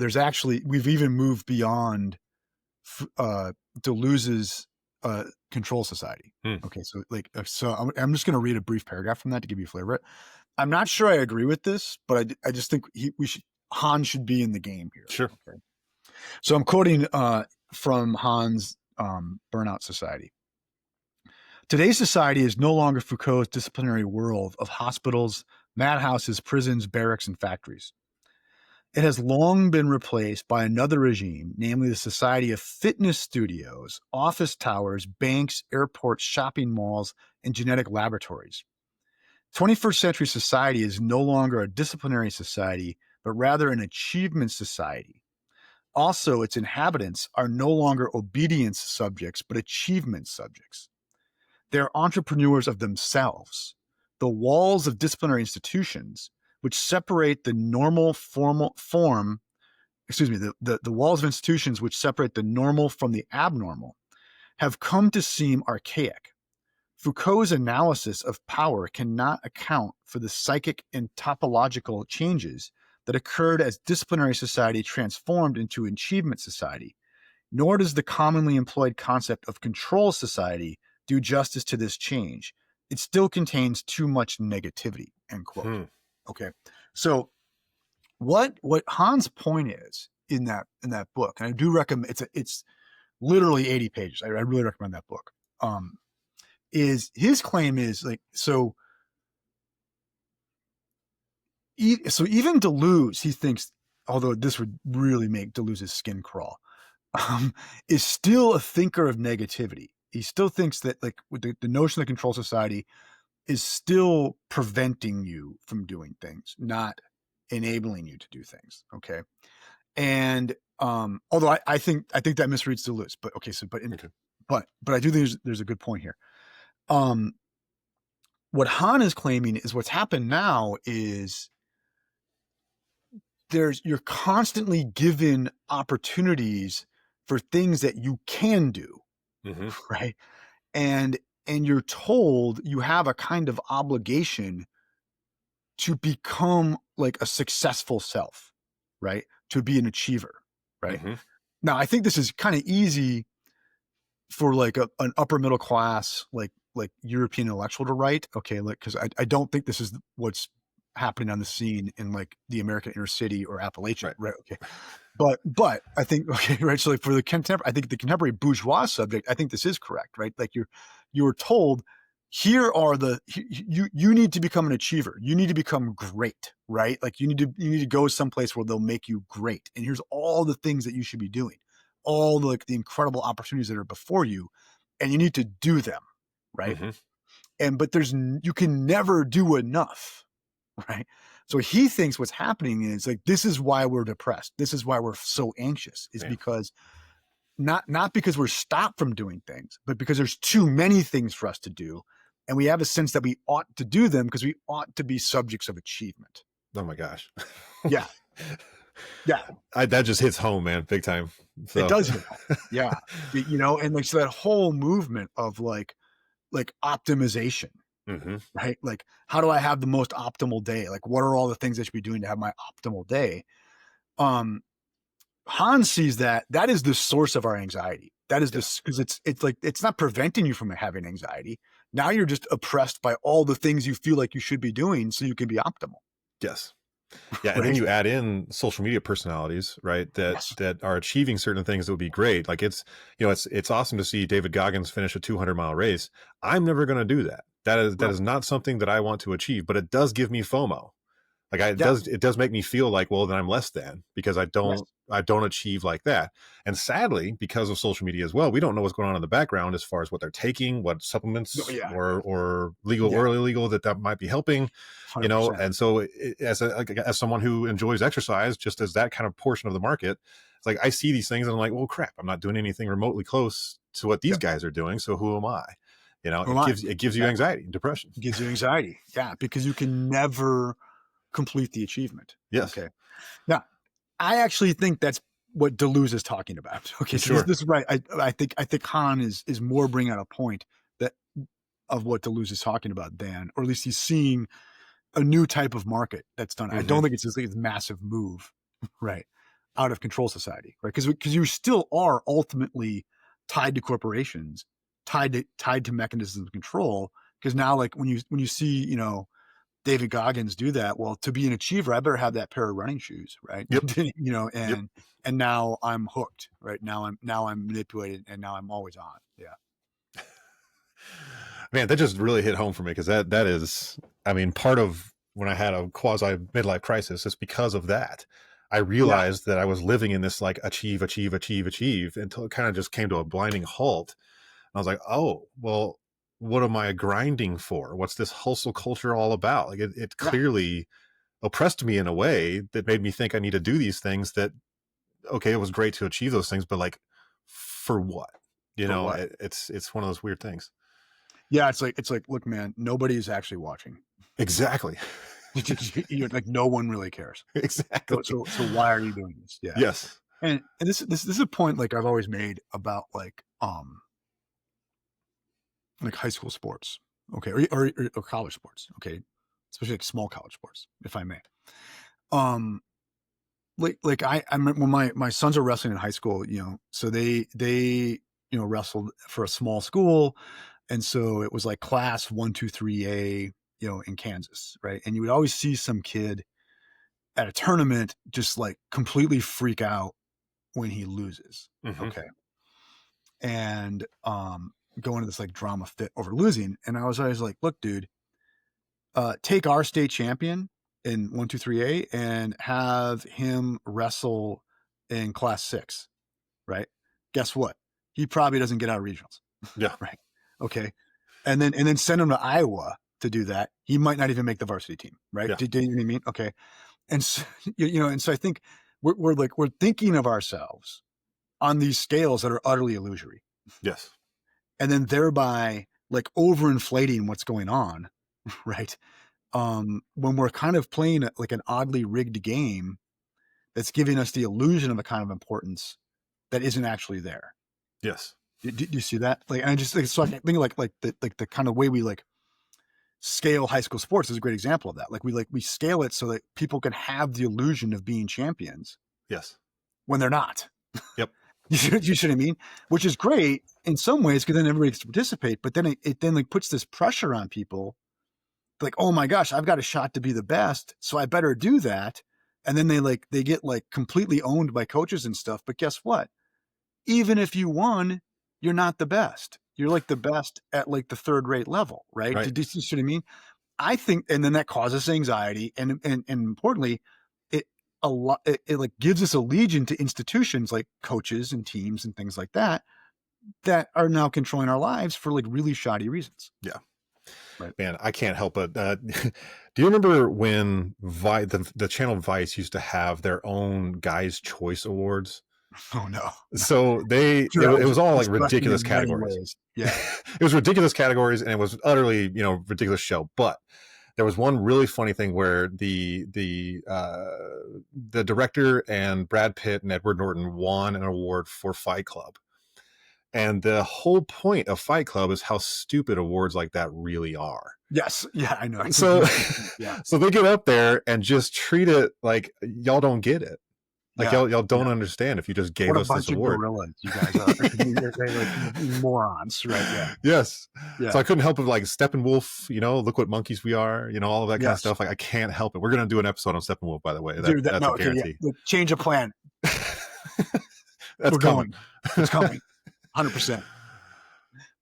we've even moved beyond Deleuze's control society. Okay, so I'm just going to read a brief paragraph from that to give you a flavor. I'm not sure I agree with this, but I just think Han should be in the game here. Sure. Okay. So I'm quoting from Han's Burnout Society. Today's society is no longer Foucault's disciplinary world of hospitals, madhouses, prisons, barracks, and factories. It has long been replaced by another regime, namely the society of fitness studios, office towers, banks, airports, shopping malls, and genetic laboratories. 21st century society is no longer a disciplinary society, but rather an achievement society. Also, its inhabitants are no longer obedience subjects, but achievement subjects. They're entrepreneurs of themselves. The walls of disciplinary institutions, which separate the normal the walls of institutions which separate the normal from the abnormal, have come to seem archaic. Foucault's analysis of power cannot account for the psychic and topological changes that occurred as disciplinary society transformed into achievement society, nor does the commonly employed concept of control society do justice to this change. It still contains too much negativity, end quote. Okay. So what Han's point is in that book, and I do recommend it's literally 80 pages. I really recommend that book. Is his claim is like, so even Deleuze, he thinks, although this would really make Deleuze's skin crawl, is still a thinker of negativity. He still thinks that like with the notion of control society is still preventing you from doing things, not enabling you to do things. Okay. And although I think that misreads Deleuze, but okay. So, but I do think there's a good point here. What Han is claiming is what's happened now is you're constantly given opportunities for things that you can do, right? And you're told you have a kind of obligation to become like a successful self, right? To be an achiever, right? Now, I think this is kind of easy for like an upper middle class, like European intellectual to write. Okay, like because I don't think this is what's happening on the scene in like the American inner city or Appalachia, right? Okay, but I think right. So like for the contemporary bourgeois subject, I think this is correct, right? Like you're told here are you need to become an achiever. You need to become great, right? Like you need to go someplace where they'll make you great, and here's all the things that you should be doing, all the incredible opportunities that are before you, and you need to do them, right? But you can never do enough, right? So he thinks what's happening is like this is why we're depressed. This is why we're so anxious. Is because not because we're stopped from doing things, but because there's too many things for us to do. And we have a sense that we ought to do them because we ought to be subjects of achievement. Oh my gosh. Yeah. Yeah. That just hits home, man, big time. So. It does hit home. Yeah. And like, so that whole movement of like optimization, right? Like, how do I have the most optimal day? Like, what are all the things I should be doing to have my optimal day? Hans sees that is the source of our anxiety. That is this, because it's like, it's not preventing you from having anxiety. Now you're just oppressed by all the things you feel like you should be doing so you can be optimal. Yes. Yeah. And then you add in social media personalities, right? That are achieving certain things that would be great. Like it's awesome to see David Goggins finish a 200-mile race. I'm never going to do that. That is not something that I want to achieve, but it does give me FOMO. Like it does make me feel like, well, then I'm less than because I don't I don't achieve like that. And sadly, because of social media as well, we don't know what's going on in the background as far as what they're taking, what supplements or legal or illegal that might be helping, 100%. you know. And so as someone who enjoys exercise, just as that kind of portion of the market, it's like I see these things and I'm like, well, crap, I'm not doing anything remotely close to what these guys are doing. So who am I? You know, it gives you anxiety and depression. It gives you anxiety. Yeah. Because you can never complete the achievement. Yes. Okay. Now, I actually think that's what Deleuze is talking about. Okay. So Sure. this is right. I think Hahn is more bringing out a point that of what Deleuze is talking about than, or at least he's seeing a new type of market that's done. I don't think it's this massive move, right, out of control society, right? Because you still are ultimately tied to corporations, tied to mechanisms of control. Because now, like when you see, you know, David Goggins do that, well, to be an achiever, I better have that pair of running shoes, right? Yep. You know, and now I'm hooked, right? Now I'm manipulated, and now I'm always on. Yeah. Man, that just really hit home for me, because that is, I mean, part of when I had a quasi midlife crisis, it's because of that. I realized that I was living in this like achieve until it kind of just came to a blinding halt. And I was like, oh, well, what am I grinding for? What's this hustle culture all about? Like it clearly oppressed me in a way that made me think I need to do these things that, okay, it was great to achieve those things, but like for what? You know, it's one of those weird things. Yeah. It's like, look, man, nobody's actually watching. Exactly. You're like, no one really cares. Exactly. So why are you doing this? Yeah. Yes. And this is a point like I've always made about like high school sports, okay, or college sports, okay, especially like small college sports, if I may. Like I remember when my sons are wrestling in high school, you know, so they you know wrestled for a small school, and so it was like class 1, 2, 3A, you know, in Kansas, right? And you would always see some kid at a tournament just like completely freak out when he loses, okay, and go into this like drama fit over losing. And I was always like, look, dude, take our state champion in 1, 2, 3A and have him wrestle in class 6, right? Guess what? He probably doesn't get out of regionals. Yeah. Right. Okay. And then send him to Iowa to do that. He might not even make the varsity team. Right. Yeah. Do you know what I mean? Okay. And so, you know, and so I think we're thinking of ourselves on these scales that are utterly illusory. Yes. And then thereby like overinflating what's going on, right? When we're kind of playing like an oddly rigged game that's giving us the illusion of a kind of importance that isn't actually there. Yes. Do you see that? Like, and I just think so. I think like the kind of way we like scale high school sports is a great example of that. Like we scale it so that people can have the illusion of being champions. Yes. When they're not. Yep. You see what I mean? Which is great in some ways because then everybody gets to participate. But then it then like puts this pressure on people. Like, oh my gosh, I've got a shot to be the best, so I better do that. And then they get like completely owned by coaches and stuff. But guess what? Even if you won, you're not the best. You're like the best at like the third-rate level, right? Do you see what I mean? I think, and then that causes anxiety, and importantly, it like gives us allegiance to institutions like coaches and teams and things like that are now controlling our lives for like really shoddy reasons. Yeah. Right. Man, I can't help it. Do you remember when the channel Vice used to have their own Guys' Choice Awards? Oh no. So it was all like ridiculous categories. Yeah. It was ridiculous categories, and it was utterly, you know, ridiculous show. But there was one really funny thing where the director and Brad Pitt and Edward Norton won an award for Fight Club. And the whole point of Fight Club is how stupid awards like that really are. Yes. Yeah, I know. So, yeah. So they get up there and just treat it like y'all don't get it. Like y'all don't understand if you just gave us this award. Gorillas, you guys are. They're like morons, right? Yeah. Yes. Yeah. So I couldn't help it, like Steppenwolf, you know, look what monkeys we are, you know, all of that kind of stuff. Like I can't help it. We're going to do an episode on Steppenwolf, by the way. Dude, that's a guarantee. Yeah. Change of plan. We're coming. It's coming. 100%.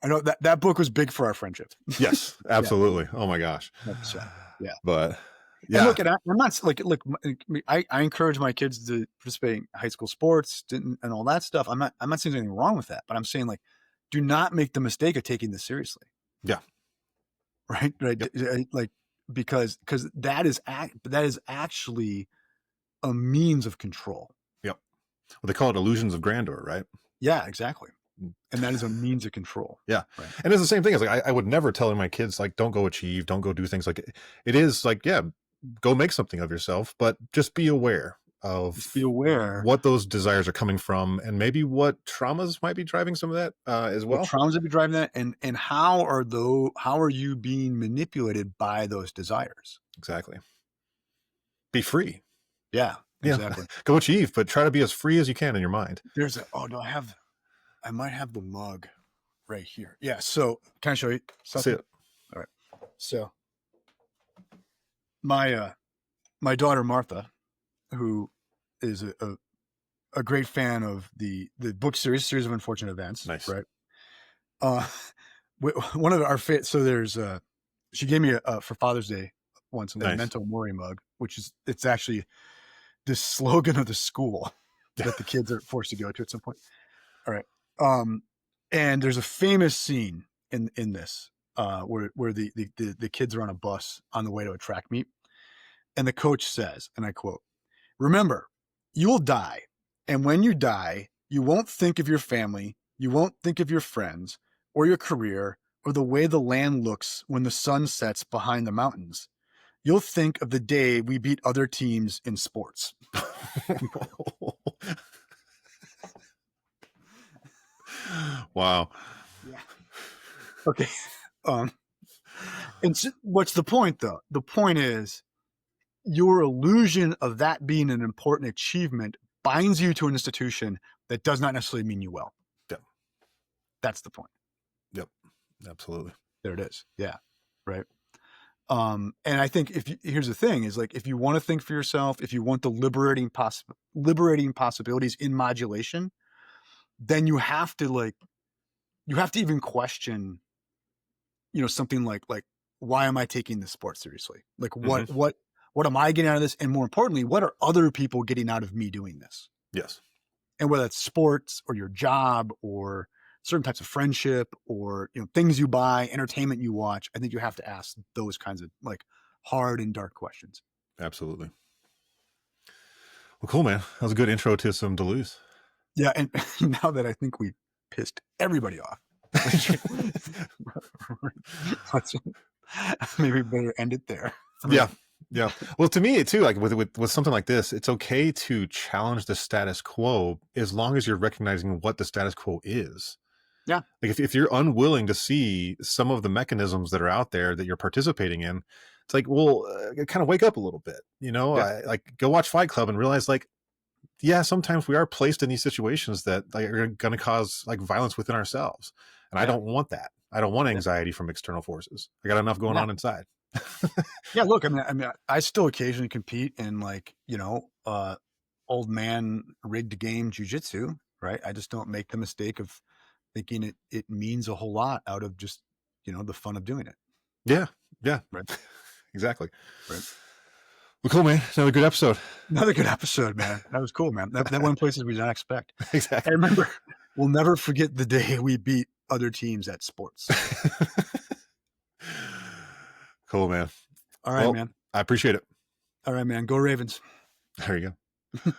I know that book was big for our friendship. Yes, absolutely. Oh my gosh. 100%. Yeah. But And look, I'm not like, look, I encourage my kids to participate in high school sports and all that stuff. I'm not saying there's anything wrong with that, but I'm saying, like, do not make the mistake of taking this seriously. Yeah. Right. Yep. Like, because that is actually a means of control. Yep. Well, they call it illusions of grandeur, right? Yeah, exactly. And that is a means of control. Yeah. Right. And it's the same thing. It's like, I would never tell my kids, like, don't go achieve, don't go do things like it is like, yeah, go make something of yourself, but just be aware of what those desires are coming from, and maybe what traumas might be driving some of that as well. What traumas would be driving that, and how are you being manipulated by those desires? Exactly. Be free. Yeah, exactly. Go achieve, but try to be as free as you can in your mind. I might have the mug right here. Yeah. So can I show you something? See it. All right. So my daughter Martha, who is a great fan of the book series of Unfortunate Events. Nice. Right. One of our so there's she gave me for Father's Day once a Memento Mori mug, it's actually the slogan of the school that the kids are forced to go to at some point. All right. And there's a famous scene in this where the kids are on a bus on the way to a track meet, and the coach says, and I quote, "Remember, you will die, and when you die, you won't think of your family, you won't think of your friends, or your career, or the way the land looks when the sun sets behind the mountains. You'll think of the day we beat other teams in sports." Wow. Yeah. Okay. And what's the point, though? The point is, your illusion of that being an important achievement binds you to an institution that does not necessarily mean you well. Yep. That's the point. Yep. Absolutely. There it is. Yeah. Right. And I think here's the thing is, like, if you want to think for yourself, if you want the liberating possibilities in modulation, then you have to even question, something like, why am I taking this sport seriously? Like, what am I getting out of this? And more importantly, what are other people getting out of me doing this? Yes. And whether it's sports or your job or certain types of friendship or, things you buy, entertainment you watch, I think you have to ask those kinds of, like, hard and dark questions. Absolutely. Well, cool, man. That was a good intro to some Deleuze. Yeah. And now that I think we pissed everybody off, maybe better end it there. Yeah. Yeah. Well, to me too, like with something like this, it's okay to challenge the status quo as long as you're recognizing what the status quo is. Yeah. Like if you're unwilling to see some of the mechanisms that are out there that you're participating in, it's like, well, kind of wake up a little bit, like go watch Fight Club and realize, like, yeah, sometimes we are placed in these situations that, like, are going to cause, like, violence within ourselves. And I don't want that. I don't want anxiety from external forces. I got enough going on inside. Yeah. Look, I mean, I still occasionally compete in, like, old man rigged game jujitsu, right? I just don't make the mistake of thinking it means a whole lot out of just, the fun of doing it. Yeah. Yeah. Right. Exactly. Right. Well, cool, man. Another good episode. Another good episode, man. That was cool, man. That went places we did not expect. Exactly. I remember, we'll never forget the day we beat other teams at sports. Cool, man. All right, man. I appreciate it. All right, man. Go Ravens. There you go.